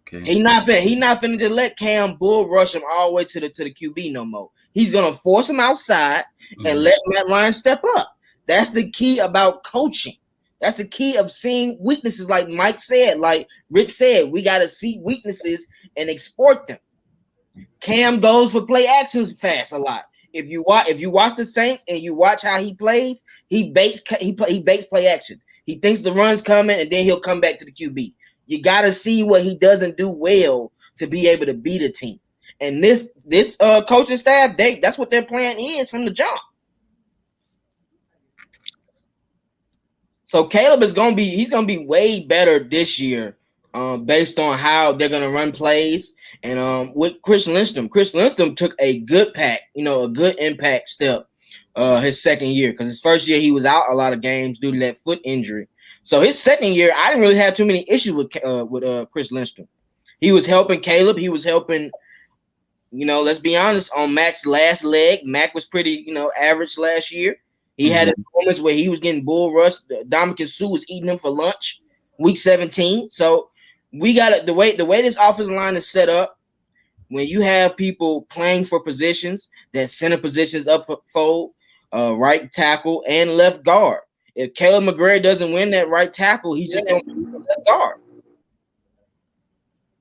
Okay. He not finna just let Cam bull rush him all the way to the QB no more. He's gonna force him outside and let Matt Ryan step up. That's the key about coaching. That's the key of seeing weaknesses, like Mike said, like Rich said. We gotta see weaknesses and export them. Cam goes for play actions fast a lot. If you watch the Saints and you watch how he plays, he bakes play action. He thinks the run's coming and then he'll come back to the QB. You gotta see what he doesn't do well to be able to beat a team. And this coaching staff, that's what their plan is from the jump. So Caleb is he's gonna be way better this year, based on how they're gonna run plays. And with Chris Lindstrom took a good a good impact step his second year, because his first year he was out a lot of games due to that foot injury. So his second year, I didn't really have too many issues with Chris Lindstrom. He was helping Caleb. He was helping. Let's be honest. On Mac's last leg, Mac was pretty, average last year. He had his moments where he was getting bull rushed. Dominican Sue was eating him for lunch, week 17. So we got it. The way this offensive line is set up, when you have people playing for positions, that center positions up for fold, right tackle and left guard. If Caleb McGrady doesn't win that right tackle, he's just going to be left guard.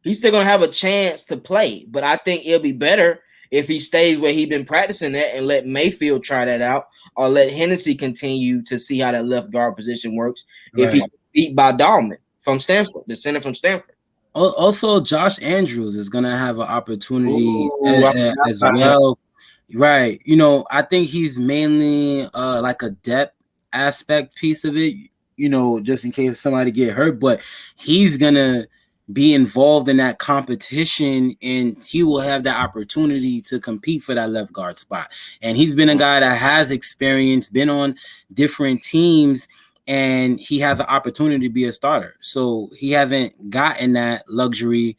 He's still going to have a chance to play, but I think it'll be better if he stays where he's been practicing at and let Mayfield try that out, or let Hennessy continue to see how that left guard position works. Right. If he's beat by Dahlman from Stanford, the center from Stanford. Also, Josh Andrews is going to have an opportunity as well. Right. I think he's mainly like a depth aspect piece of it, just in case somebody get hurt, but he's going to be involved in that competition, and he will have that opportunity to compete for that left guard spot. And he's been a guy that has experience, been on different teams, and he has an opportunity to be a starter. So he hasn't gotten that luxury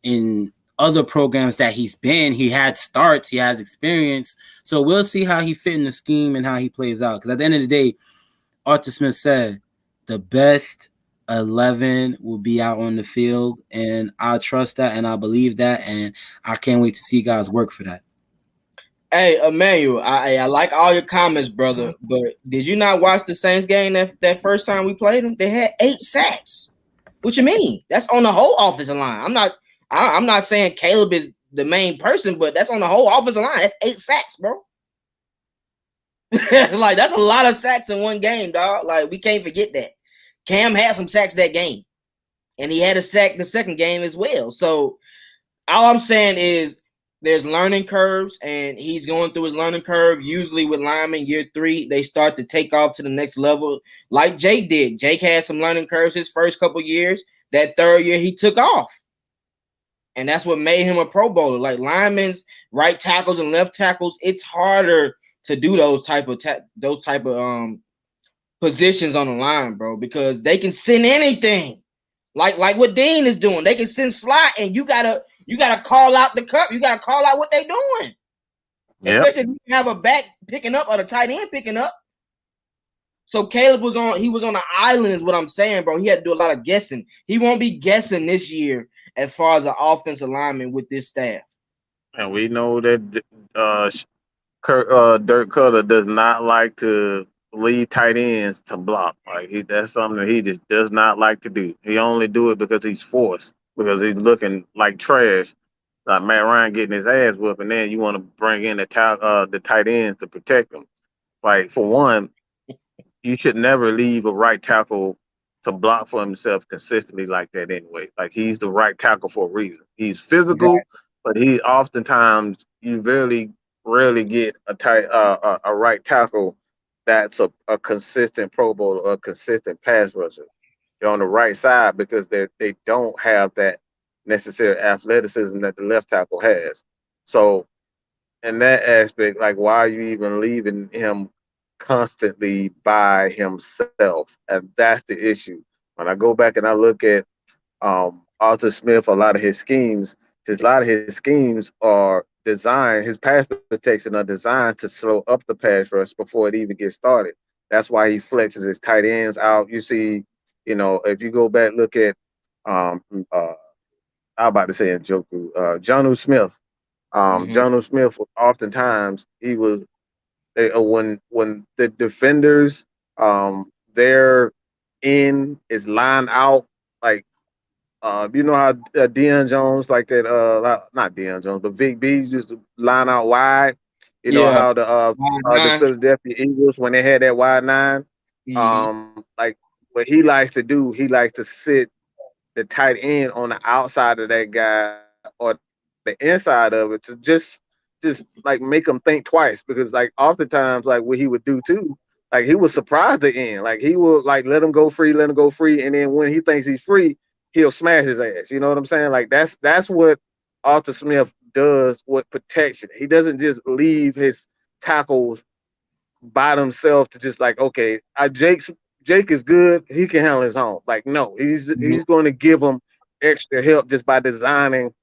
in other programs that he's been. He had starts, he has experience. So we'll see how he fit in the scheme and how he plays out. Because at the end of the day, Arthur Smith said the best 11 will be out on the field, and I trust that and I believe that, and I can't wait to see guys work for that. Hey, Emmanuel, I like all your comments, brother, but did you not watch the Saints game that first time we played them? They had 8 sacks. What you mean? That's on the whole offensive line. I'm not saying Caleb is the main person, but that's on the whole offensive line. That's 8 sacks, bro. Like, that's a lot of sacks in one game, dog. Like, we can't forget that. Cam had some sacks that game, and he had a sack the second game as well. So all I'm saying is there's learning curves, and he's going through his learning curve. Usually with linemen, year 3, they start to take off to the next level, like Jake did. Jake had some learning curves his first couple years. That third year, he took off, and that's what made him a Pro Bowler. Like linemen's right tackles and left tackles, it's harder to do those type of positions on the line, bro, because they can send anything, like what Dean is doing. They can send slot, and you gotta call out the cut. You gotta call out what they doing, especially if you have a back picking up or the tight end picking up. So Caleb was on the island, is what I'm saying, bro. He had to do a lot of guessing. He won't be guessing this year as far as an offensive lineman with this staff. And we know that Dirk Cutter does not like to leave tight ends to block. Like that's something that he just does not like to do. He only do it because he's forced, because he's looking like trash. Like Matt Ryan getting his ass whooped, and then you want to bring in the tight ends to protect him. Like, for one, you should never leave a right tackle to block for himself consistently like that anyway. Like, he's the right tackle for a reason. He's physical, but he oftentimes, you very rarely get a right tackle that's a consistent Pro Bowl or a consistent pass rusher. They're on the right side because they don't have that necessary athleticism that the left tackle has. So in that aspect, like, why are you even leaving him constantly by himself? And that's the issue. When I go back and I look at Arthur Smith, a lot of his schemes are designed, his pass protection are designed to slow up the pass rush before it even gets started. That's why he flexes his tight ends out. You see, if you go back, look at I'm about to say Njoku, Jonnu Smith. Jonnu Smith was oftentimes, he was when the defenders their end is lined out, like you know how Deion Jones, like that, not Deion Jones, but Vic Bees used to line out wide. You know how the Philadelphia Eagles, when they had that wide 9, like what he likes to do, he likes to sit the tight end on the outside of that guy or the inside of it to just like make him think twice, because like oftentimes, like what he would do too, Like he was surprised at the end. Like he will like let him go free, and then when he thinks he's free, he'll smash his ass. You know what I'm saying? Like that's what Arthur Smith does with protection. He doesn't just leave his tackles by themselves to just like, okay, Jake is good, he can handle his own. Like, no, he's going to give him extra help just by designing,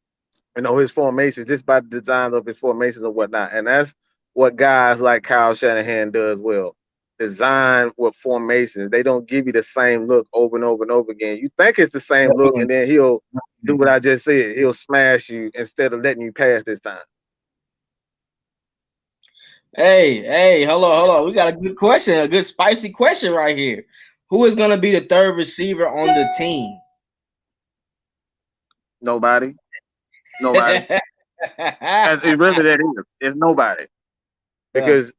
his formation, just by the design of his formations and whatnot. And that's what guys like Kyle Shanahan does well. Design with formations. They don't give you the same look over and over and over again. You think it's the same look, and then he'll do what I just said. He'll smash you instead of letting you pass this time. Hey, hold on. We got a good question, a good spicy question right here. Who is going to be the third receiver on the team? Nobody. It really that is. It's nobody. Because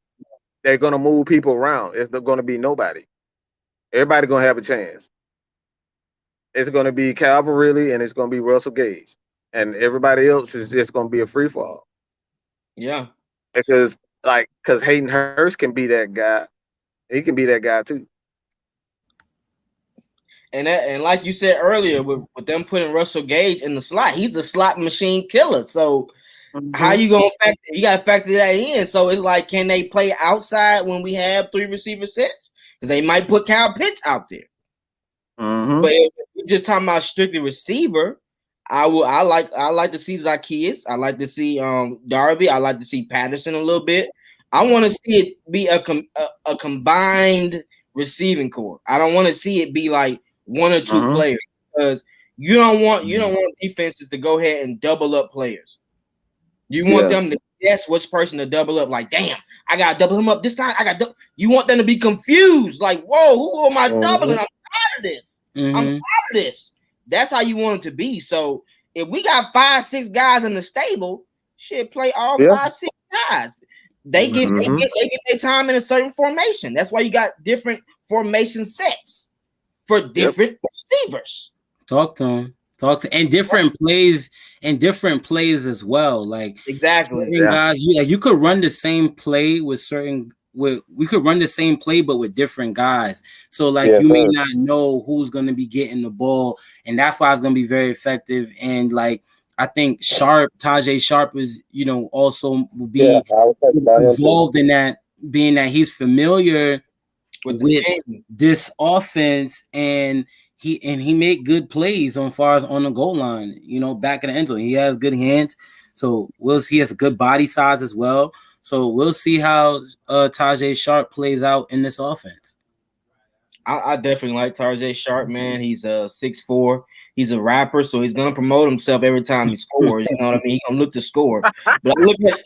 they're going to move people around. It's going to be nobody. Everybody going to have a chance. It's going to be Calvin Ridley and it's going to be Russell Gage. And everybody else is just going to be a free fall. Yeah. Because Hayden Hurst can be that guy. He can be that guy too. And like you said earlier, with them putting Russell Gage in the slot, he's a slot machine killer. So how you gonna factor? You gotta factor that in. So it's like, can they play outside when we have 3 receiver sets? Because they might put Kyle Pitts out there. But if we're just talking about strictly receiver, I like to see Zacchaeus. I like to see Darby. I like to see Patterson a little bit. I want to see it be a combined receiving core. I don't want to see it be like 1 or 2 players, because you don't want defenses to go ahead and double up players. You want them to guess which person to double up. Like, damn, I gotta double him up this time. You want them to be confused. Like, whoa, who am I doubling? I'm tired of this. I'm tired of this. That's how you want it to be. So if we got 5, 6 guys in the stable, shit, play all 5, 6 guys. They get their time in a certain formation. That's why you got different formation sets for different receivers. Talk to them. And different plays as well. Like exactly, guys, you could run the same play we could run the same play but with different guys. So like you may not know who's gonna be getting the ball, and that's why it's gonna be very effective. And like I think Tajay Sharp is, also will be involved in that, being that he's familiar with this offense, and he made good plays on far as on the goal line, back in the end zone. He has good hands, so we'll see. He has a good body size as well. So we'll see how Tajay Sharp plays out in this offense. I definitely like Tajay Sharp, man. He's 6'4". He's a rapper, so he's gonna promote himself every time he scores. You know what I mean? He's gonna look to score. But I look at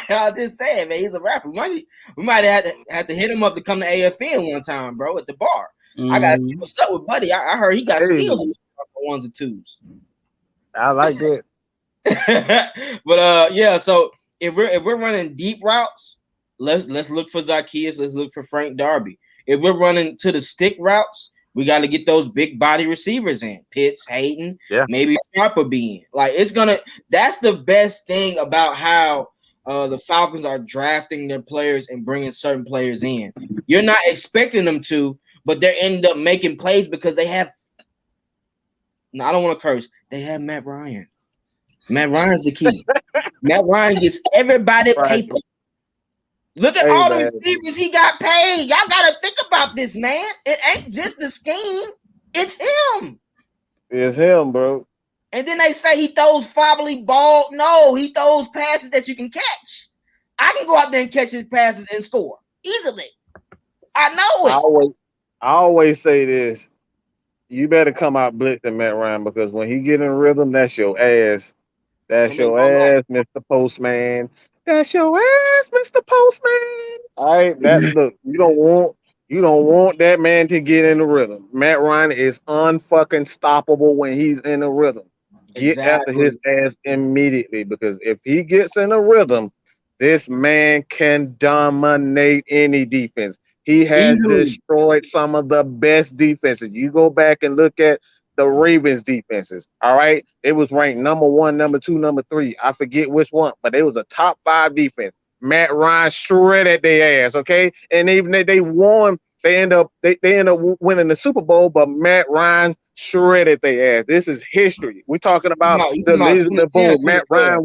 I was just saying, man, he's a rapper. We might have to hit him up to come to AFN one time, bro, at the bar. I gotta see what's up with Buddy. I heard he got skills in the 1s and 2s. I like that. But yeah, so if we're running deep routes, let's look for Zacchaeus. Let's look for Frank Darby. If we're running to the stick routes, we got to get those big body receivers in. Pitts, Hayden, maybe Sharper being. Like, that's the best thing about how the Falcons are drafting their players and bringing certain players in. You're not expecting them to, but they end up making plays because they have. No, I don't want to curse. They have Matt Ryan. Matt Ryan's the key. Matt Ryan gets everybody paper. Look at all the receivers he got paid. Y'all got to think about this, man. It ain't just the scheme. It's him. It's him, bro. And then they say he throws fobbly ball. No, he throws passes that you can catch. I can go out there and catch his passes and score easily. I know it. I always say this. You better come out blitzing Matt Ryan, because when he get in rhythm, that's your ass. That's your ass, Mr. Postman. That's your ass, Mr. Postman. All right, look. You don't want that man to get in the rhythm. Matt Ryan is unfucking stoppable when he's in the rhythm. Get after his ass immediately, because if he gets in a rhythm, this man can dominate any defense. He has destroyed some of the best defenses. You go back and look at the Ravens defenses. All right. It was ranked number 1, number 2, number 3. I forget which one, but it was a top 5 defense. Matt Ryan shredded their ass, okay? And even if they won, they end up winning the Super Bowl, but Matt Ryan shredded their ass. This is history. We're talking about You the talking about Legion of 2010 or Boom. Matt 2012? Ryan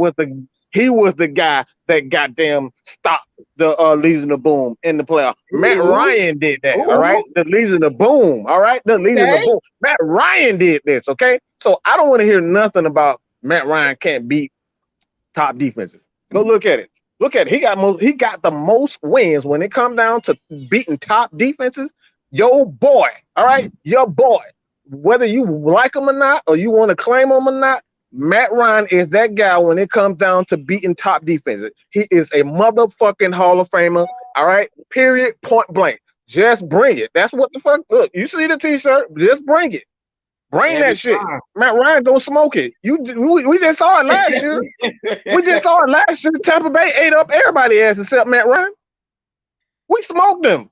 was the guy that goddamn stopped the Legion of Boom in the playoff. Matt Ryan did that, all right? The Legion of Boom, all right? The Legion of Boom. Matt Ryan did this, okay? So I don't want to hear nothing about Matt Ryan can't beat top defenses. Go look at it. Look at it. He got the most wins when it comes down to beating top defenses. Your boy, all right? Your boy. Whether you like him or not, or you want to claim him or not, Matt Ryan is that guy when it comes down to beating top defenses. He is a motherfucking Hall of Famer. All right. Period. Point blank. Just bring it. That's what the fuck. Look, you see the t-shirt. Just bring it. Bring that shit. Matt Ryan don't smoke it. We just saw it last year. We just saw it last year. Tampa Bay ate up everybody's ass except Matt Ryan. We smoked them.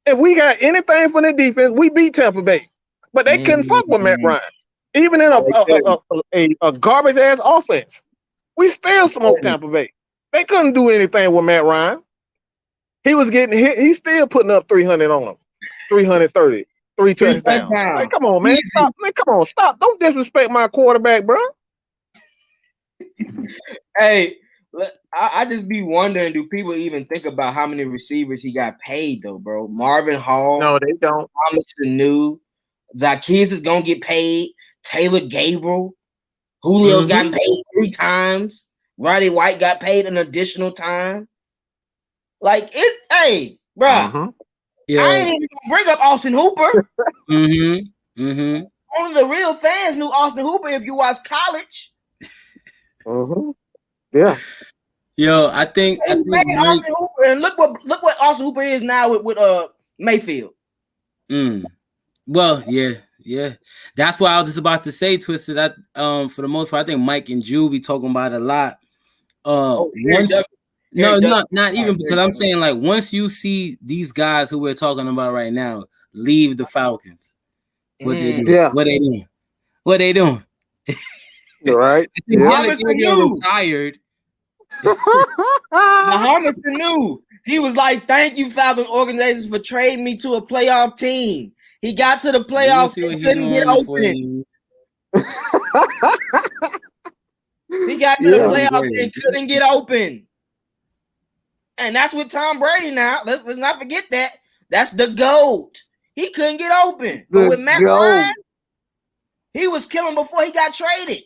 If we got anything for the defense, we beat Tampa Bay. But they couldn't fuck with Matt Ryan. Even in a garbage ass offense, we still smoked Tampa Bay. They couldn't do anything with Matt Ryan. He was getting hit. He's still putting up 300 on them, 330, 3 touchdowns. Like, come on, man. Stop. Man, come on, stop. Don't disrespect my quarterback, bro. Hey, I just be wondering, do people even think about how many receivers he got paid though, bro? Marvin Hall. No, they don't. Thomas Sanu. Zacchaeus is gonna get paid. Taylor Gabriel, Julio's gotten paid 3 times. Roddy White got paid an additional time. Like it, hey, bro. Yeah. I ain't even gonna bring up Austin Hooper. Only the real fans knew Austin Hooper if you watch college. Yeah. Yo, I think Austin Hooper, and look what Austin Hooper is now with Mayfield. Well, yeah. That's what I was just about to say, Twisted. That for the most part, I think Mike and Drew be talking about it a lot. Not even because I'm saying like once you see these guys who we're talking about right now leave the Falcons, what they do? Yeah. What they doing? What they doing? Right. Retired. Muhammad Sanu. He was like, "Thank you, Falcon organizations, for trading me to a playoff team." He got to the playoffs and couldn't get open. He got to the playoffs and couldn't get open. And that's with Tom Brady now. Let's not forget that. That's the GOAT. He couldn't get open. But with Matt Ryan, he was killing before he got traded.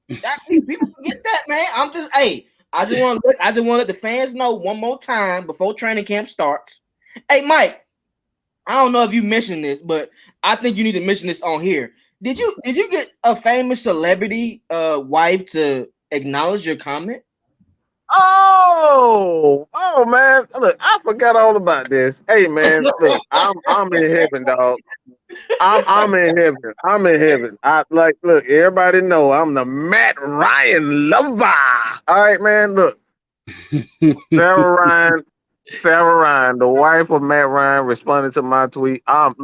People forget that, man. I just want to let the fans know one more time before training camp starts. Hey, Mike, I don't know if you mentioned this, but I think you need to mention this on here. Did you get a famous celebrity wife to acknowledge your comment? Oh man. Look, I forgot all about this. Hey man, look, I'm in heaven, dog. I'm in heaven. I'm in heaven. Look, everybody know I'm the Matt Ryan lover. All right, man. Look. Sarah Ryan, the wife of Matt Ryan, responded to my tweet. Y'all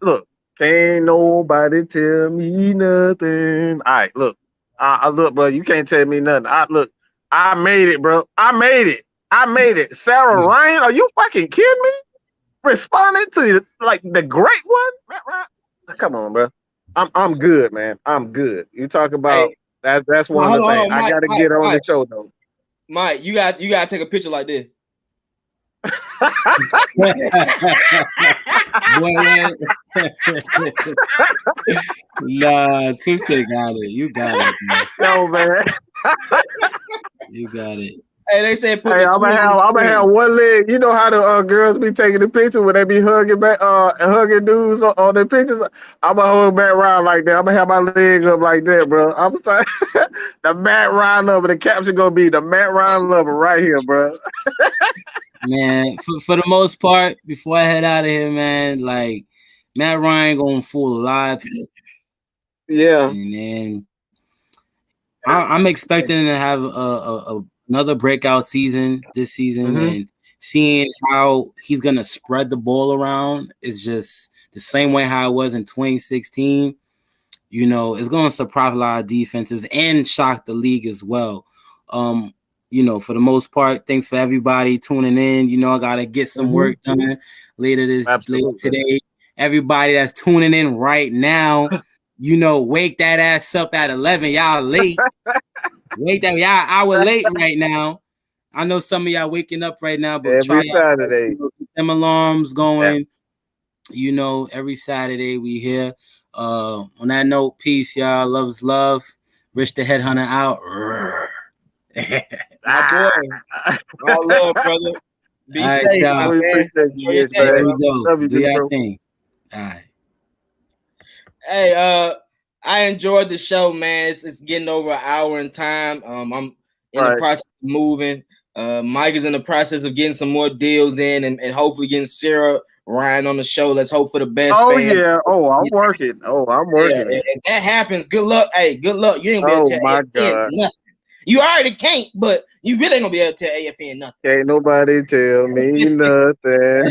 look, can't nobody tell me nothing. All right, look. Look, bro, you can't tell me nothing. I made it, bro. I made it. Sarah Ryan, are you fucking kidding me? Responding to like the great one? Matt Ryan? Come on, bro. I'm good, man. I'm good. You talk about that's one of the things. I gotta get on the show though. Mike, you got to take a picture like this. Nah, Tuesday got it. You got it, man. No, man. You got it. Hey, they said I'm gonna have one leg. You know how the girls be taking the picture when they be hugging dudes on their pictures. I'm gonna hold Matt Ryan like that. I'm gonna have my legs up like that, bro. I'm sorry. The Matt Ryan lover. The caption gonna be the Matt Ryan lover right here, bro. Man, for the most part, before I head out of here, man, like Matt Ryan gonna fool a lot of people. Yeah, and then I'm expecting to have another breakout season this season, and seeing how he's gonna spread the ball around is just the same way how it was in 2016. You know, it's gonna surprise a lot of defenses and shock the league as well. You know, for the most part, thanks for everybody tuning in. You know, I gotta get some work done later today. Everybody that's tuning in right now, you know, wake that ass up at 11. Y'all late. Wake that y'all hour late right now. I know some of y'all waking up right now, but try Saturday. Get them alarms going. Yeah. You know, every Saturday we here. On that note, peace, y'all. Love is love. Rich the Headhunter out. My boy. All love, brother. Be safe, my man. Appreciate you, there you go. Love you, do your bro. thing. All right. Hey, I enjoyed the show, man. It's getting over an hour in time. I'm in the process of moving. Mike is in the process of getting some more deals in and hopefully getting Sarah Ryan on the show. Let's hope for the best. Oh, fans. yeah. Oh, I'm working. Yeah, if that happens, good luck. Hey, good luck. You ain't gonna be able to tell AFN nothing. You already can't, but you really ain't gonna be able to tell AFN nothing. Can't nobody tell me nothing.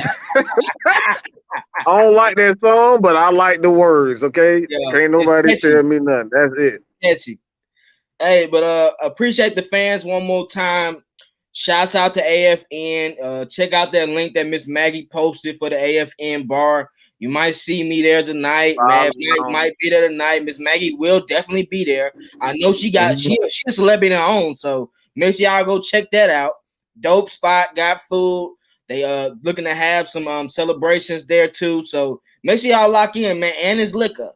I don't like that song, but I like the words, okay? Yeah, can't nobody tell me nothing. That's it. Catchy. Hey, but appreciate the fans one more time. Shouts out to AFN. Check out that link that Miss Maggie posted for the AFN bar. You might see me there tonight. Man, might be there tonight. Miss Maggie will definitely be there. I know she's a celebrity in her own, so make sure y'all go check that out. Dope spot, got food. They looking to have some celebrations there too. So make sure y'all lock in, man. And it's liquor.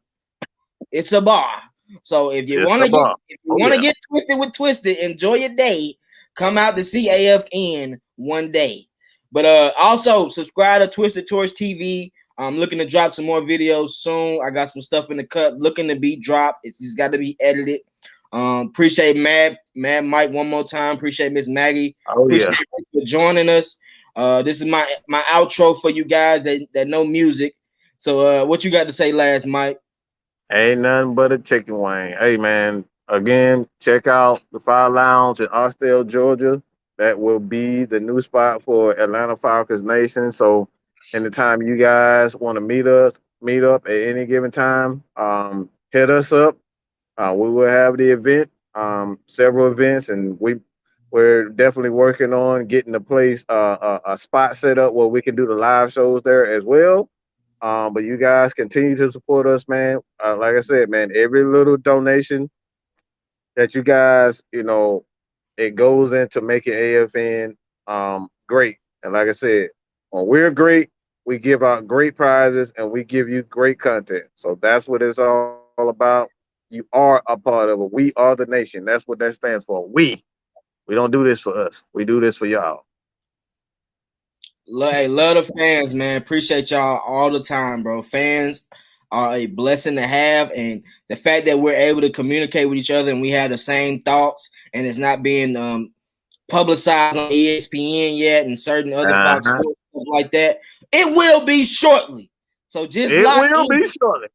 It's a bar. So if you want to get twisted with Twisted, enjoy your day. Come out to see AFN one day. But also subscribe to Twisted Torch TV. I'm looking to drop some more videos soon. I got some stuff in the cut looking to be dropped. It's just got to be edited. Appreciate Mad Mike one more time. Appreciate Miss Maggie. Appreciate you for joining us. This is my outro for you guys that know music. So what you got to say last, Mike? Ain't nothing but a chicken wing. Hey, man, again, check out the Fire Lounge in Austell, Georgia. That will be the new spot for Atlanta Falcons Nation. So anytime you guys want to meet up at any given time, hit us up. We will have the event, several events, and we're definitely working on getting the place a spot set up where we can do the live shows there as well. But you guys continue to support us, man. Like I said, man, every little donation that you guys, it goes into making AFN great. And like I said, when we're great, we give out great prizes and we give you great content. So that's what it's all about. You are a part of it. We are the nation. That's what that stands for. We don't do this for us. We do this for y'all. Love the fans, man. Appreciate y'all all the time, bro. Fans are a blessing to have, and the fact that we're able to communicate with each other and we have the same thoughts, and it's not being publicized on ESPN yet and certain other Fox Sports stuff like that. It will be shortly. So just lock in. It will be shortly.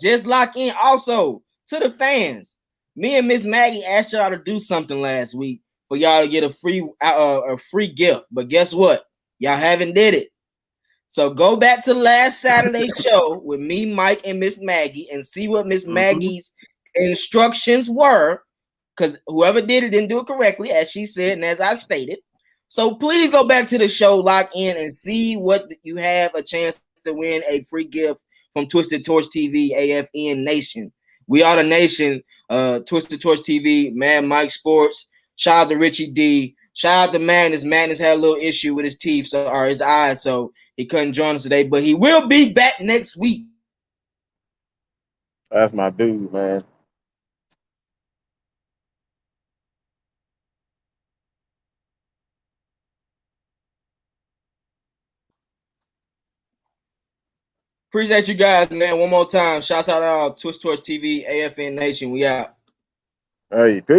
Just lock in. Also, to the fans, me and Miss Maggie asked y'all to do something last week for y'all to get a free gift. But guess what? Y'all haven't did it. So go back to last Saturday's show with me, Mike, and Miss Maggie and see what Miss Maggie's instructions were. Because whoever did it didn't do it correctly, as she said and as I stated. So please go back to the show, lock in, and see what you have a chance to win a free gift from Twisted Torch TV, AFN Nation. We are the nation. Twisted Torch TV, Mad Mike Sports. Shout out to Richie D. Shout out to Magnus. Magnus had a little issue with his teeth, or his eyes, so he couldn't join us today. But he will be back next week. That's my dude, man. Appreciate you guys, man. One more time. Shouts out to Twist Torch TV, AFN Nation. We out. Hey, peace.